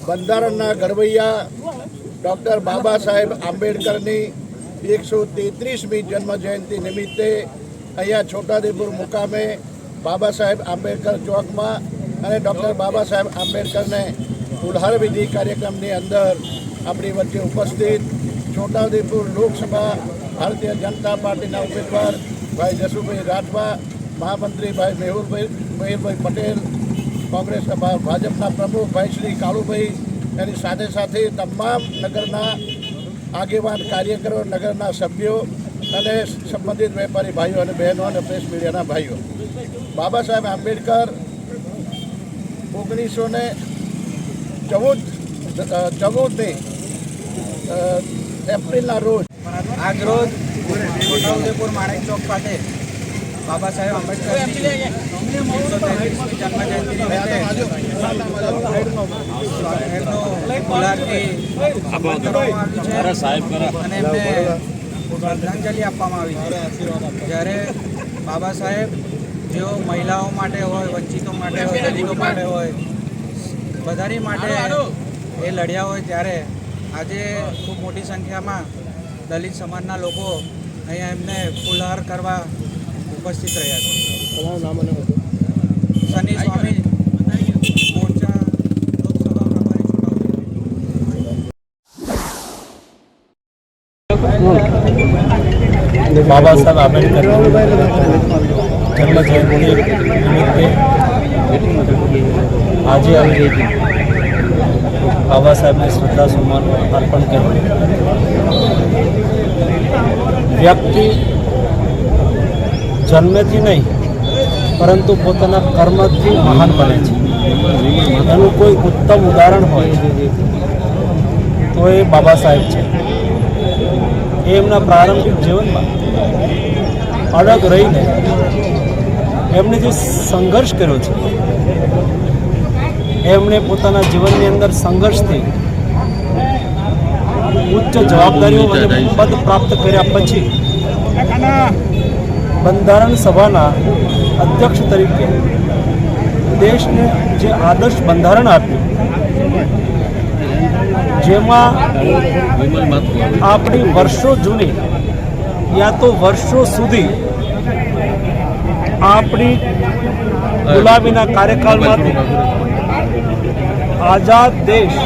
બંધારણના ઘડવૈયા ડૉક્ટર બાબા સાહેબ આંબેડકરની 133મી જન્મ જયંતિ નિમિત્તે અહીંયા છોટાઉદેપુર મુકામે બાબા સાહેબ આંબેડકર ચોકમાં અને ડૉક્ટર બાબા સાહેબ આંબેડકરને ફુલહાર વિધિ કાર્યક્રમની અંદર આપણી વચ્ચે ઉપસ્થિત છોટાઉદેપુર લોકસભા ભારતીય જનતા પાર્ટીના ઉમેદવાર ભાઈ જસુભાઈ રાઠવા, મહામંત્રી ભાઈ મેહુરભાઈ પટેલ, કોંગ્રેસના ભાજપના પ્રમુખ ભાઈ શ્રી કાળુભાઈ, એની સાથે સાથે તમામ નગરના આગેવાન કાર્યકરો, નગરના સભ્યો અને સંબંધિત વેપારી ભાઈઓ અને બહેનો અને પ્રેસ મીડિયાના ભાઈઓ, બાબા સાહેબ આંબેડકર 1914 એપ્રિલના રોજ આજરોજ છોટાઉદેપુર માણેક ચોક ખાતે બાબા સાહેબ આંબેડકરની 133મી જન્મજયંતિ નિમિત્તે ગુલાબથી કરવામાં આવ્યું છે અને એમને શ્રદ્ધાંજલિ આપવામાં આવી છે. જ્યારે બાબા સાહેબ જેઓ મહિલાઓ માટે હોય, વંચિતો માટે હોય, દલિતો માટે હોય, બધાની માટે એ લડ્યા હોય, ત્યારે આજે ખૂબ મોટી સંખ્યામાં દલિત સમાજના લોકો અહીંયા એમને ફુલહાર કરવા ઉપસ્થિત રહ્યા છે. શનિ સ્વામી મોરચા લોકસભા પ્રભારી છોટાઉદેપુર. બાબા સાહેબ આંબેડકર જન્મ જયંતિ નિમિત્તે આજે અમે બાબા સાહેબને શ્રદ્ધા સુમન અર્પણ કર્યું. વ્યક્તિ જન્મેથી નહીં પરંતુ પોતાના કર્મથી મહાન બને છે. એનું કોઈ ઉત્તમ ઉદાહરણ હોય તો એ બાબા સાહેબ છે. એ એમના પ્રારંભિક જીવનમાં અડગ રહીને એમણે જે સંઘર્ષ કર્યો છે, એમણે પોતાના જીવનની અંદર સંઘર્ષથી ઉચ્ચ જવાબદારીઓ અને પદ પ્રાપ્ત કર્યા પછી બંધારણ સભાના અધ્યક્ષ તરીકે દેશને જે આદર્શ બંધારણ આપ્યું, જેમાં આપણી વર્ષો જૂની યા તો વર્ષો સુધી આપણી ગુલામીના કાર્યકાળમાંથી આઝાદ દેશ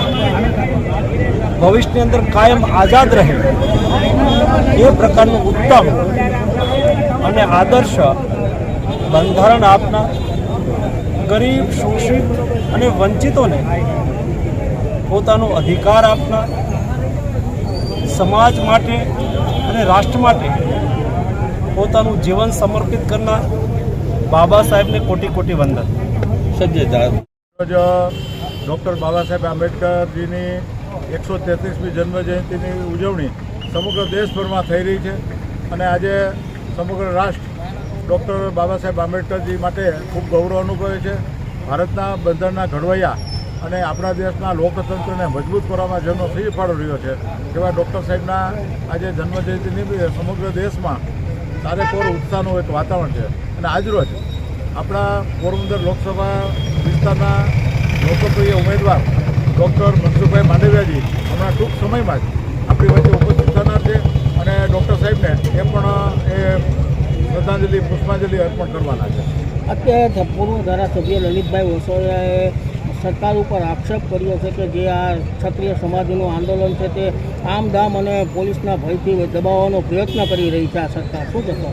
ભવિષ્યની અંદર કાયમ આઝાદ રહે એ પ્રકારનું ઉત્તમ અને આદર્શ બંધારણ આપનાર, ગરીબ, શોષિત અને વંચિતોને પોતાનો અધિકાર આપનાર, સમાજ માટે અને રાષ્ટ્ર માટે પોતાનું જીવન સમર્પિત કરનાર બાબા સાહેબને કોટી કોટી વંદન. ડૉક્ટર બાબા સાહેબ આંબેડકરજીની 133મી જન્મજયંતિની ઉજવણી સમગ્ર દેશભરમાં થઈ રહી છે અને આજે સમગ્ર રાષ્ટ્ર ડૉક્ટર બાબા સાહેબ આંબેડકરજી માટે ખૂબ ગૌરવ અનુભવે છે. ભારતના બંધારણના ઘડવૈયા અને આપણા દેશના લોકતંત્રને મજબૂત કરવામાં જેમનો સિંહ ફાળો રહ્યો છે તેવા ડૉક્ટર સાહેબના આજે જન્મજયંતિ નિમિત્તે સમગ્ર દેશમાં ચારેકોર ઉત્સાહનું એક વાતાવરણ છે. અને આજરોજ આપણા પોરબંદર લોકસભા વિસ્તારના લોકપ્રિય ઉમેદવાર ડૉક્ટર મનસુખભાઈ માંડવિયાજી હમણાં ટૂંક સમયમાં જ આપણી વચ્ચે ઉપસ્થિત થનાર છે અને ડૉક્ટર સાહેબને એ પણ એ શ્રદ્ધાંજલિ, પુષ્પાંજલિ અર્પણ કરવાના છે. અત્યારે પૂર્વ ધારાસભ્ય લલિતભાઈ વસોયાએ સરકાર ઉપર આક્ષેપ કર્યો છે કે જે આ ક્ષત્રિય સમાજનું આંદોલન છે તે આમ ધામ અને પોલીસના ભયથી દબાવવાનો પ્રયત્ન કરી રહી છે આ સરકાર. શું કહેશો?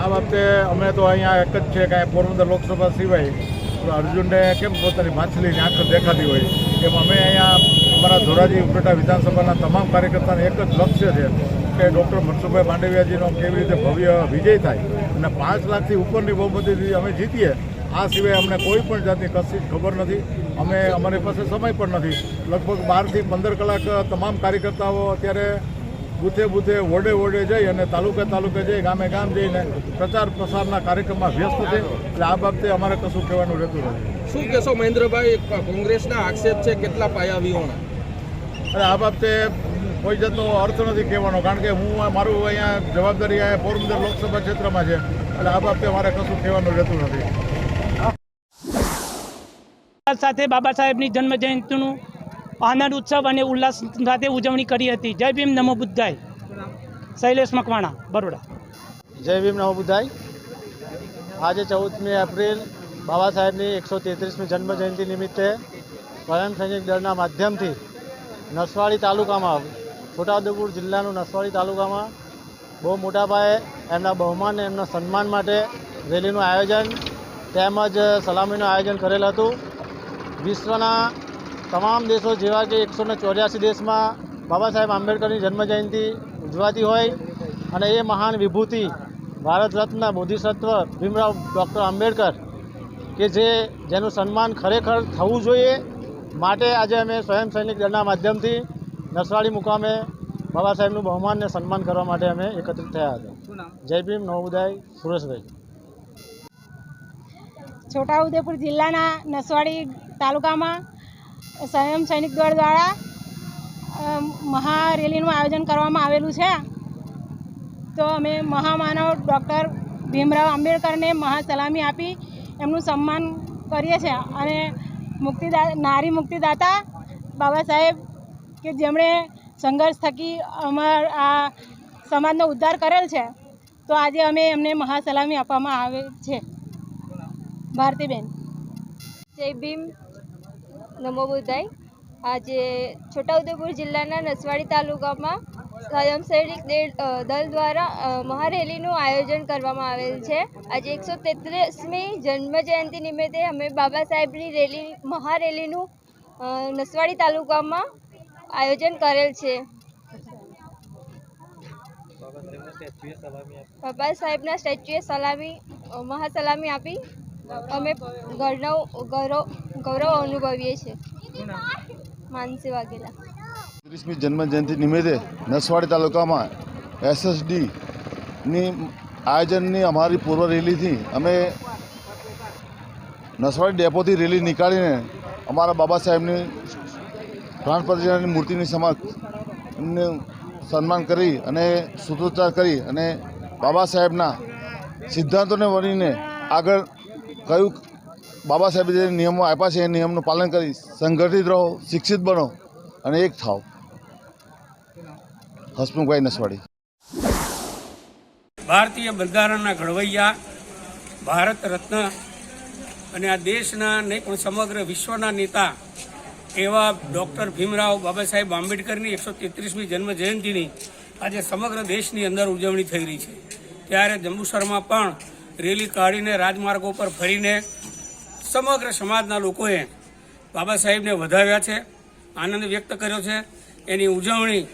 આ વખતે અમે તો અહીંયા એક જ છે કે પોરબંદર લોકસભા સિવાય અર્જુનને કેમ પોતાની માછલીની આંખ દેખાતી હોય એમ અમે અહીંયા અમારા ધોરાજી ઉપલેટા વિધાનસભાના તમામ કાર્યકર્તાને એક જ લક્ષ્ય છે કે ડૉક્ટર મનસુખભાઈ માંડવિયાજીનો કેવી રીતે ભવ્ય વિજય થાય અને 5 લાખથી ઉપરની બહુમતીથી અમે જીતીએ. આ સિવાય અમને કોઈ પણ જાતની કશી ખબર નથી. અમારી પાસે સમય પણ નથી. લગભગ 12 થી 15 કલાક તમામ કાર્યકર્તાઓ અત્યારે બૂથે બૂથે વોર્ડે જઈ અને તાલુકે જઈ ગામે ગામ જઈને પ્રચાર પ્રસારના કાર્યક્રમમાં વ્યસ્ત છે. એટલે આ બાબતે અમારે કશું કહેવાનું રહેતું નથી. શું કહેશો મહેન્દ્રભાઈ, કોંગ્રેસના આક્ષેપ છે કેટલા પાયા વિહોણા? અને આ બાબતે કોઈ જાતનો અર્થ નથી કહેવાનો, કારણ કે મારું અહીંયા જવાબદારી અહીંયા પોરબંદર લોકસભા ક્ષેત્રમાં છે. એટલે આ બાબતે મારે કશું કહેવાનું રહેતું નથી. સ્વાગત સાથે બાબા સાહેબની જન્મ જયંતિનું આનંદ ઉત્સવ અને ઉલ્લાસ સાથે ઉજવણી કરી હતી. જય ભીમ નમો બુદ્ધાય. શૈલેષ મકવાણા, બરોડા. જય ભીમ નમો બુદ્ધાય. આજે 14મી એપ્રિલ બાબા સાહેબની 133મી જન્મ જયંતિ નિમિત્તે સ્વયં સૈનિક દળના માધ્યમથી નસવાડી તાલુકામાં, છોટાઉદેપુર જિલ્લાનું નસવાડી તાલુકામાં બહુ મોટા પાયે એમના બહુમાન અને એમના સન્માન માટે રેલીનું આયોજન તેમજ સલામીનું આયોજન કરેલ હતું. વિશ્વના તમામ દેશો જેવા કે 184 દેશમાં બાબા સાહેબ આંબેડકરની જન્મજયંતિ ઉજવાતી હોય અને એ મહાન વિભૂતિ ભારત રત્ન બોધિસત્વ ભીમરાવ ડૉક્ટર આંબેડકર કે જેનું સન્માન ખરેખર થવું જોઈએ માટે આજે અમે સ્વયં સૈનિક દળના માધ્યમથી નસવાડી મુકામે બાબા સાહેબનું બહુમાનને સન્માન કરવા માટે અમે એકત્રિત થયા હતા. જય ભીમ નમો બુદ્ધાય. સુરેશભાઈ. છોટાઉદેપુર જિલ્લાના નસવાડી તાલુકામાં સ્વયં સૈનિક દળ દ્વારા મહારેલીનું આયોજન કરવામાં આવેલું છે. તો અમે મહામાનવ ડૉક્ટર ભીમરાવ આંબેડકરને મહાસલામી આપી એમનું સન્માન કરીએ છીએ અને નારી મુક્તિદાતા બાબા સાહેબ કે જેમણે સંઘર્ષ થકી આ સમાજનો ઉદ્ધાર કરેલ છે, તો આજે અમે એમને મહાસલામી આપવામાં આવે છે. ભારતીબેન. જય ભીમ નમો બુદ્ધાય. આજે છોટાઉદેપુર જિલ્લાના નસવાડી તાલુકામાં સ્વયં સૈનિક દળ દ્વારા મહારેલીનું આયોજન કરવામાં આવેલ છે. આજે 133મી જન્મજયંતિ નિમિત્તે અમે બાબા સાહેબની મહારેલીનું નસવાડી તાલુકામાં આયોજન કરેલ છે. બાબા સાહેબના સ્ટેચ્યુએ મહાસલામી આપી અમે ગૌરવ અનુભવીએ છીએ. માનસી વાઘેલા. 30મી જન્મજયંતિ નિમિત્તે નસવાડી તાલુકામાં SSDની આયોજનની અમારી પૂર્વ રેલીથી અમે નસવાડી ડેપોથી રેલી નીકાળીને અમારા બાબા સાહેબની પ્રાણ પ્રતિષ્ઠાની મૂર્તિની સમક્ષ એમને સન્માન કરી અને સૂત્રોચ્ચાર કરી અને બાબા સાહેબના સિદ્ધાંતોને વળીને આગળ કયું બાબા સાહેબે જે નિયમો આપ્યા છે એ નિયમનું પાલન કરી સંગઠિત રહો, શિક્ષિત બનો અને એક થાવ. હસમુખભાઈ નસવાડી. ભારતીય બંધારણના ઘડવૈયા, ભારત રત્ન અને આ દેશના નહીં પણ સમગ્ર વિશ્વના નેતા એવા ડૉક્ટર ભીમરાવ બાબા સાહેબ આંબેડકરની 133મી જન્મ જયંતિની આજે સમગ્ર દેશની અંદર ઉજવણી થઈ રહી છે. ત્યારે જંબુસરમાં પણ રેલી કાઢીને રાજમાર્ગો પર ફરીને સમગ્ર સમાજના લોકોએ બાબા સાહેબને વધાવ્યા છે, આનંદ વ્યક્ત કર્યો છે. એની ઉજવણી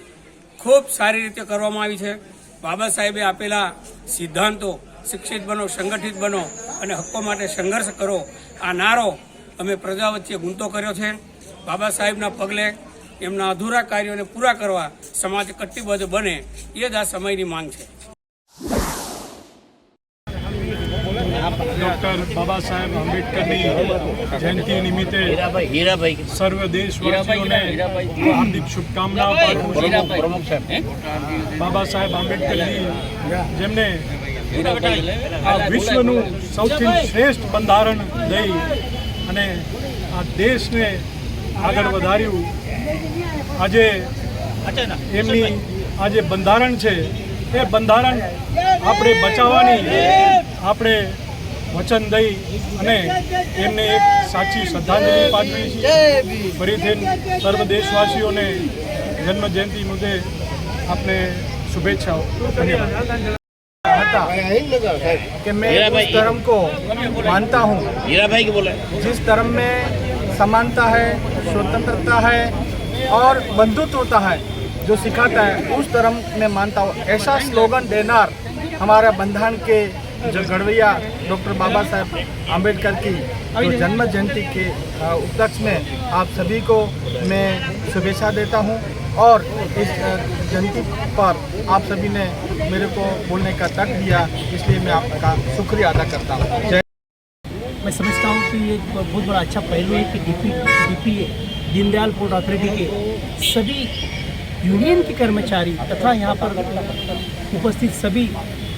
ખૂબ સારી રીતે કરવામાં આવી છે. બાબા સાહેબે આપેલા સિદ્ધાંતો શિક્ષિત બનો, સંગઠિત બનો અને હક્કો માટે સંઘર્ષ કરો, આ નારો અમે પ્રજા વચ્ચે ગૂંથતો કર્યો છે. બાબા સાહેબના પગલે એમના અધૂરા કાર્યોને પૂરા કરવા સમાજ કટિબદ્ધ બને એ જ આ સમયની માંગ છે. ડૉક્ટર બાબા સાહેબ આંબેડકરની જયંતિ નિમિત્તે સર્વ દેશવાસીઓને હાર્દિક શુભકામનાઓ પાઠવું છું. બાબા સાહેબ આંબેડકરની જેમને આ વિશ્વનું સૌથી શ્રેષ્ઠ બંધારણ દઈ અને આ દેશને આગળ વધાર્યું. આજે એમની આ જે બંધારણ છે એ બંધારણ આપણે બચાવવાની આપણે વચન દઈ અને એમને એક સાચી શ્રદ્ધાંજલિ પાઠવી છે. ફરીથી સર્વ દેશવાસીઓને જન્મ જયંતિ મુદ્દે આપને શુભેચ્છાઓ. ધન્યવાદ. कि मैं उस धर्म को मानता हूँ जिस धर्म में समानता है, स्वतंत्रता है और बंधुत्व होता है, जो सिखाता है उस धर्म में मानता हूँ. ऐसा स्लोगन देनार हमारा बंधारण के जो गढ़वैया डॉक्टर बाबा साहेब आम्बेडकर की जो जन्म जयंती के उपलक्ष्य में आप सभी को मैं शुभेच्छा देता हूँ और इस जयंती पर आप सभी ने मेरे को बोलने का तक दिया, इसलिए मैं आपका शुक्रिया अदा करता हूँ. मैं समझता हूँ कि ये बहुत बड़ा अच्छा पहलू है कि डीपी दीनदयाल पोर्ट अथॉरिटी के सभी यूनियन के कर्मचारी तथा यहाँ पर उपस्थित सभी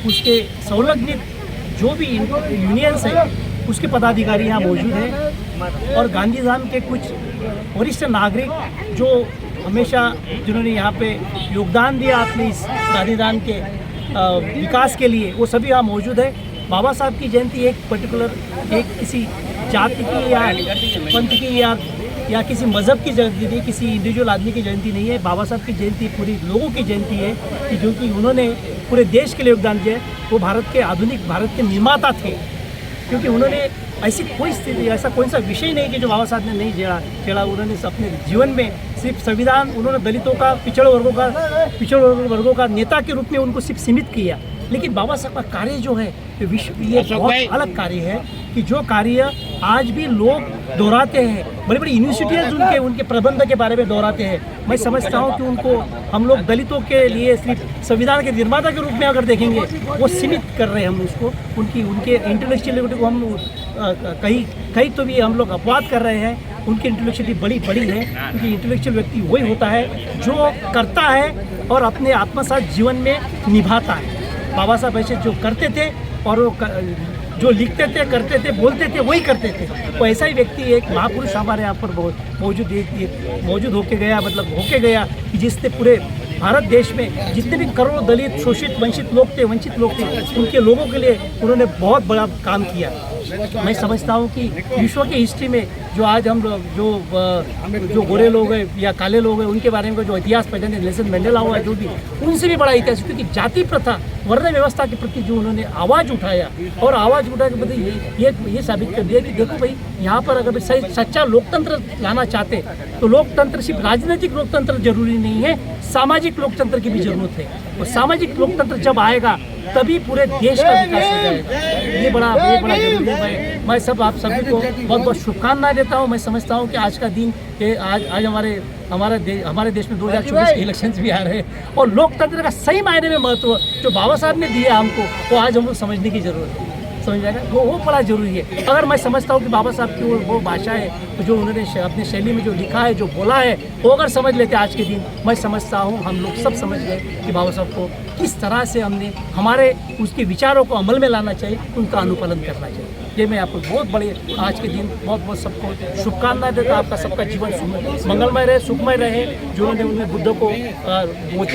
उसके संलग्नित जो भी यूनियंस हैं उसके पदाधिकारी यहाँ मौजूद हैं. और गांधीधाम के कुछ वरिष्ठ नागरिक जो हमेशा जिन्होंने यहाँ पे योगदान दिया अपने इस गांधीधाम के विकास के लिए, वो सभी यहाँ मौजूद है। बाबा साहब की जयंती एक पर्टिकुलर एक किसी जाति की या पंथ की या किसी मज़हब की जयंती नहीं, किसी इंडिविजुअल आदमी की जयंती नहीं है। बाबा साहब की जयंती पूरी लोगों की जयंती है कि जो कि उन्होंने पूरे देश के लिए योगदान दिया। वो भारत के आधुनिक भारत के निर्माता थे, क्योंकि उन्होंने ऐसी कोई स्थिति, ऐसा कोई सा विषय नहीं कि जो बाबा साहब ने नहीं छेड़ा। उन्होंने अपने जीवन में सिर्फ संविधान, उन्होंने दलितों का, पिछड़े वर्गों का नेता के रूप में उनको सिर्फ सीमित किया। लेकिन बाबा साहब का कार्य जो है विश्व, ये बहुत अलग कार्य है कि जो कार्य आज भी लोग दोहराते हैं, बड़ी बड़ी यूनिवर्सिटियाँ उनके प्रबंध के बारे में दोहराते हैं। मैं समझता हूँ कि उनको हम लोग दलितों के लिए सिर्फ संविधान के निर्माता के रूप में अगर देखेंगे, वो सीमित कर रहे हैं हम उसको। उनके इंटेलेक्चुअलिटी को हम कहीं तो भी हम लोग अपवाद कर रहे हैं। उनकी इंटेलेक्चुअलिटी बड़ी है, क्योंकि इंटेलेक्चुअल व्यक्ति वही होता है जो करता है और अपने आत्मसात जीवन में निभाता है। बाबा साहब ऐसे जो करते थे और वो जो लिखते थे, करते थे, बोलते थे, वही करते थे। वो ऐसा ही व्यक्ति एक महापुरुष हमारे यहाँ पर मौजूद होके गया कि जिसने पूरे भारत देश में जितने भी करोड़ों दलित, शोषित, वंचित लोग थे, उनके लोगों के लिए उन्होंने बहुत बड़ा काम किया। मैं समझता हूँ कि विश्व की हिस्ट्री में जो आज हम लोग जो गोरे लोग हैं या काले लोग हैं, उनके बारे में जो इतिहास पढ़ने, नेल्सन मंडेला हुआ, जो भी, उनसे भी बड़ा इतिहास, क्योंकि जाति प्रथा, वर्ण व्यवस्था के प्रति जो उन्होंने आवाज़ उठाया और आवाज़ उठा के प्रति ये साबित कर दिया कि देखो भाई, यहाँ पर अगर सच्चा लोकतंत्र लाना चाहते तो लोकतंत्र सिर्फ राजनीतिक लोकतंत्र जरूरी नहीं है, सामाजिक लोकतंत्र की भी जरूरत है। और सामाजिक लोकतंत्र जब आएगा तभी पूरे देश का विकास हो जाएगा। ये बड़ा जरूरी है। मैं आप सभी को बहुत बहुत शुभकामनाएं देता हूँ। मैं समझता हूँ कि आज का दिन, आज हमारे देश में 2024 के इलेक्शंस भी आ रहे हैं और लोकतंत्र का सही मायने में महत्व जो बाबा साहब ने दिया हमको, वो आज हम लोग समझने की जरूरत है। समझ जाएगा, वो बड़ा जरूरी है। अगर मैं समझता हूँ कि बाबा साहब की वो भाषा है, तो जो उन्होंने अपनी शैली में जो लिखा है, जो बोला है, वो अगर समझ लेते आज के दिन, मैं समझता हूँ हम लोग सब समझ गए कि बाबा साहब को किस तरह से हमने हमारे उसके विचारों को अमल में लाना चाहिए, उनका अनुपालन करना चाहिए। ये मैं आपको बहुत बड़े आज के दिन बहुत सबको शुभकामनाएं देता। आपका सबका जीवन मंगलमय रहे, सुखमय रहे। जो उन्होंने बुद्ध को,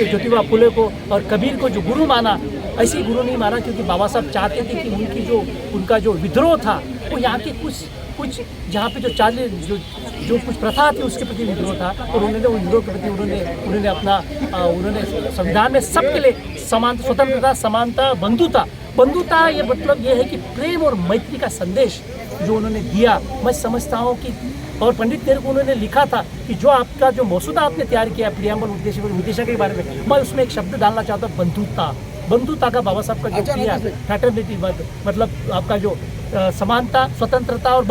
ज्योतिबा फुले को और कबीर को जो गुरु माना, ऐसे गुरु नहीं माना, क्योंकि बाबा साहब चाहते थे कि उनका जो विद्रोह था वो यहाँ के कुछ जहाँ पे जो कुछ प्रथा थी उसके प्रति विद्रोह था, और उन्होंने उन विद्रोह के प्रति उन्होंने संविधान में सबके लिए समान स्वतंत्रता, समानता, बंधुता ये मतलब ये है कि प्रेम और मैत्री का संदेश जो उन्होंने दिया। मैं समझता हूँ कि और पंडित नेहरू को उन्होंने लिखा था कि जो आपका जो मसौदा आपने तैयार किया प्रियम्बल उद्देश्य के बारे में, मैं उसमें एक शब्द डालना चाहता हूँ, बंधुता का बाबा साहब का जो किया, फ्रैटर्निटी, मतलब आपका जो समानता, स्वतंत्रता और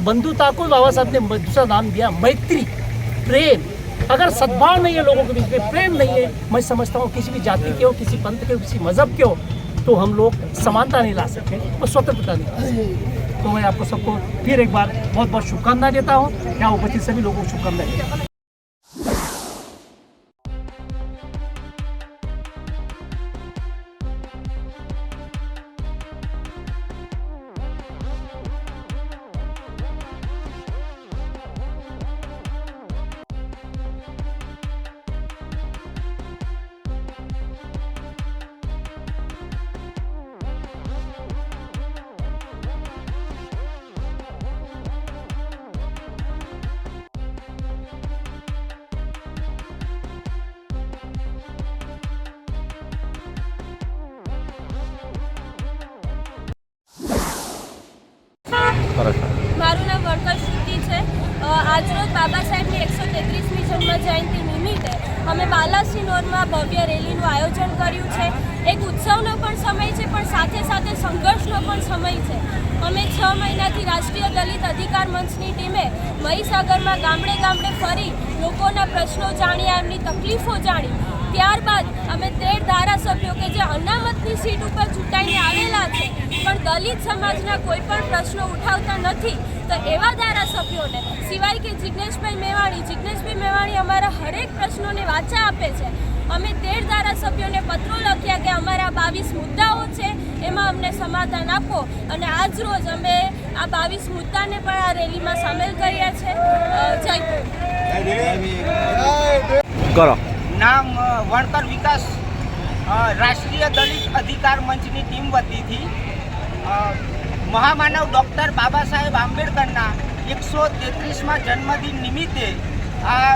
बंधुता को बाबा साहब ने दूसरा नाम दिया मैत्री, प्रेम। अगर सद्भाव नहीं है लोगों के बीच में, प्रेम नहीं है, मैं समझता हूँ किसी भी जाति के हो, किसी पंथ के हो, किसी मजहब के हो, तो हम लोग समानता नहीं ला सकते और स्वतंत्रता नहीं ला सकते। तो मैं आपको सबको फिर एक बार बहुत बहुत शुभकामनाएं देता हूँ। यहाँ उपस्थित सभी लोगों को शुभकामनाएं देता हूँ। મારું નામ વણકર શ્રુતિ છે। આજરોજ બાબા સાહેબની 133મી જન્મજયંતિ નિમિત્તે અમે બાલાસિનોરમાં ભવ્ય રેલીનું આયોજન કર્યું છે। એક ઉત્સવનો પણ સમય છે, પણ સાથે સાથે સંઘર્ષનો પણ સમય છે। અમે 6 મહિનાથી રાષ્ટ્રીય દલિત અધિકાર મંચની ટીમે મહીસાગરમાં ગામડે ફરી લોકોના પ્રશ્નો જાણ્યા, એમની તકલીફો જાણી। ત્યારબાદ અમે 13 ધારાસભ્યો કે જે અનામતની સીટ ઉપર ચૂંટાઈને આવેલા છે પણ દલિત સમાજના કોઈ પણ પ્રશ્નો ઉઠાવતા નથી, તો એવા ધારાસભ્યોને સિવાય કે જિજ્ઞેશભાઈ મેવાણી અમારા હરેક પ્રશ્નોને વાચા આપે છે। અમે 13 ધારાસભ્યોને પત્રો લખ્યા કે અમારા 22 મુદ્દાઓ છે, એમાં અમને સમાધાન આપો। અને આજરોજ અમે આ 22 મુદ્દાને પણ આ રેલીમાં સામેલ કર્યા છે. જય કરો નામ વણકર વિકાસ રાષ્ટ્રીય દલિત અધિકાર મંચની ટીમ વતીથી મહામાનવ ડૉક્ટર બાબા સાહેબ આંબેડકરના 133મા જન્મદિન નિમિત્તે આ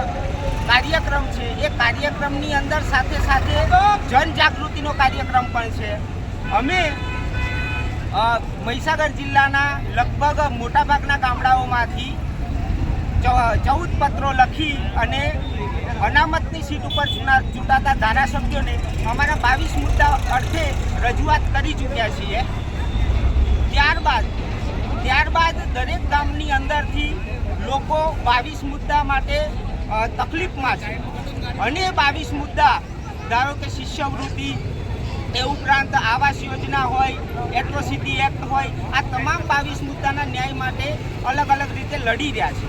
કાર્યક્રમ છે. એ કાર્યક્રમની અંદર સાથે સાથે જનજાગૃતિનો કાર્યક્રમ પણ છે. અમે મહીસાગર જિલ્લાના લગભગ મોટાભાગના ગામડાઓમાંથી 14 પત્રો લખી અને અનામતની સીટ ઉપર ચૂંટાતા ધારાસભ્યોને અમારા 22 મુદ્દા અર્થે રજૂઆત કરી ચૂક્યા છીએ. ત્યારબાદ દરેક ગામની અંદરથી લોકો 22 મુદ્દા માટે તકલીફમાં છે અને 22 મુદ્દા ધારો કે શિષ્યવૃત્તિ એ ઉપરાંત આવાસ યોજના હોય, એટ્રોસિટી એક્ટ હોય, આ તમામ 22 મુદ્દાના ન્યાય માટે અલગ અલગ રીતે લડી રહ્યા છે.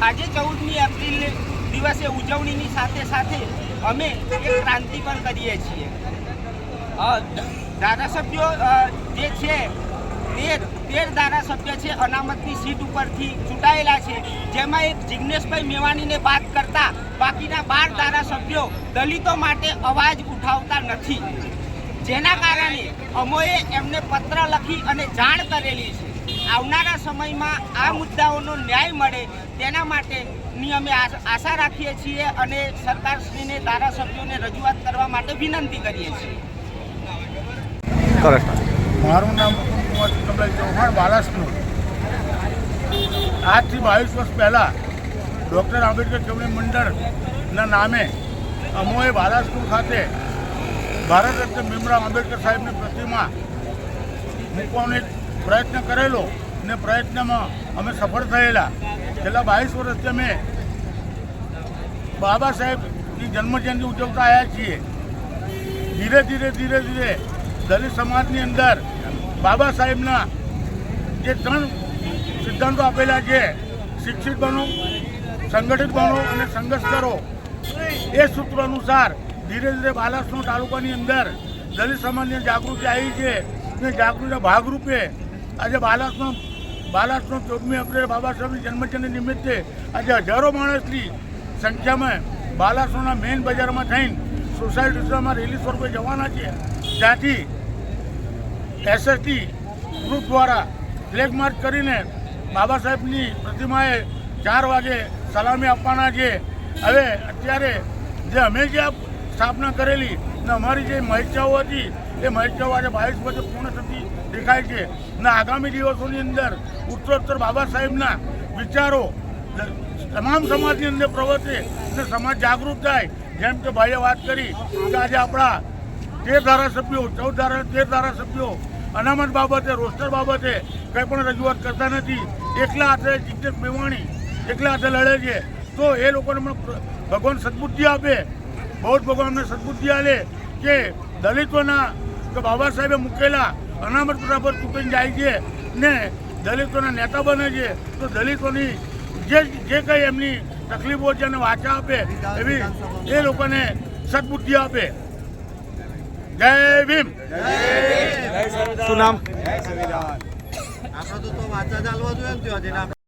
આજે 14મી એપ્રિલ દિવસે ઉજવણીની સાથે સાથે અમે એક ક્રાંતિ પણ કરીએ છીએ. ધારાસભ્યો જે છે 13 ધારાસભ્ય છે અનામતની સીટ ઉપરથી ચૂંટાયેલા છે, જેમાં એક જિગ્નેશભાઈ મેવાણીને બાદ કરતા બાકીના 12 ધારાસભ્યો દલિતો માટે અવાજ ઉઠાવતા નથી, જેના કારણે અમોએ એમને પત્ર લખી અને જાણ કરેલી છે. આવનારા સમયમાં આ મુદ્દાઓનો ન્યાય મળે તેના માટેની અમે આશા રાખીએ છીએ અને સરકારશ્રીને ધારાસભ્યોને રજૂઆત કરવા માટે વિનંતી કરીએ છીએ. મારું નામ કમલેશ ચૌહાણ, બાલાસનોર. આજથી 22 વર્ષ પહેલાં ડૉક્ટર આંબેડકર કેળવણી મંડળના નામે અમોએ બાલાસનોર ખાતે ભારત રત્ન ભીમરાવ આંબેડકર સાહેબની પ્રતિમા મૂકવાનો એક પ્રયત્ન કરેલો ને પ્રયત્નમાં અમે સફળ થયેલા. છેલ્લા 22 વર્ષથી અમે બાબા સાહેબની જન્મજયંતિ ઉજવતા આવ્યા છીએ. ધીરે ધીરે દલિત સમાજની અંદર બાબા સાહેબના જે 3 સિદ્ધાંતો આપેલા છે, શિક્ષિત બનો, સંગઠિત બનો અને સંઘર્ષ કરો, એ સૂત્રો અનુસાર ધીરે ધીરે બાલાસનોર તાલુકાની અંદર દલિત સમાજની જાગૃતિ આવી છે. ને જાગૃતિના ભાગરૂપે આજે બાલાસનોર 14મી એપ્રિલ બાબા સાહેબની જન્મજયંતિ નિમિત્તે આજે હજારો માણસની સંખ્યામાં બાલાસનોરના મેઇન બજારમાં થઈને સોસાયટીમાં રેલી સ્વરૂપે જવાના છે. ત્યાંથી એસએસટી ગ્રુપ દ્વારા ફ્લેગ માર્ચ કરીને બાબા સાહેબની પ્રતિમાએ 4 વાગે સલામી આપવાના છે. હવે અત્યારે જે અમે જે સ્થાપના કરેલી ને અમારી જે મહેચ્છાઓ હતી એ મહેચ્છાઓ આજે 22 વર્ષે પૂર્ણ થતી દેખાય છે. ને આગામી દિવસોની અંદર ઉત્તરોત્તર બાબા સાહેબના વિચારો તમામ સમાજની અંદર પ્રવર્તે અને સમાજ જાગૃત થાય. જેમ કે ભાઈએ વાત કરી કે આજે આપણા 13 ધારાસભ્યો 13 ધારાસભ્યો અનામત બાબતે, રોસ્ટર બાબતે કંઈ પણ રજૂઆત કરતા નથી. એકલા હાથે જિગ્નેશ મેવાણી એકલા હાથે લડે છે. તો એ લોકોને પણ ભગવાન સદબુદ્ધિ આપે, બૌદ્ધ ભગવાનને સદબુદ્ધિ આપે કે દલિતોના કે બાબા સાહેબે મૂકેલા અનામત બરાબર ચૂંટીને જાય છે ને દલિતોના નેતા બને છે. તો દલિતોની જે કંઈ એમની તકલીફો છે એને વાચા આપે એવી એ લોકોને સદબુદ્ધિ આપે. જય ભીમ. શું નામ? આપણે તો વાંચા ચાલવા જોઈએ.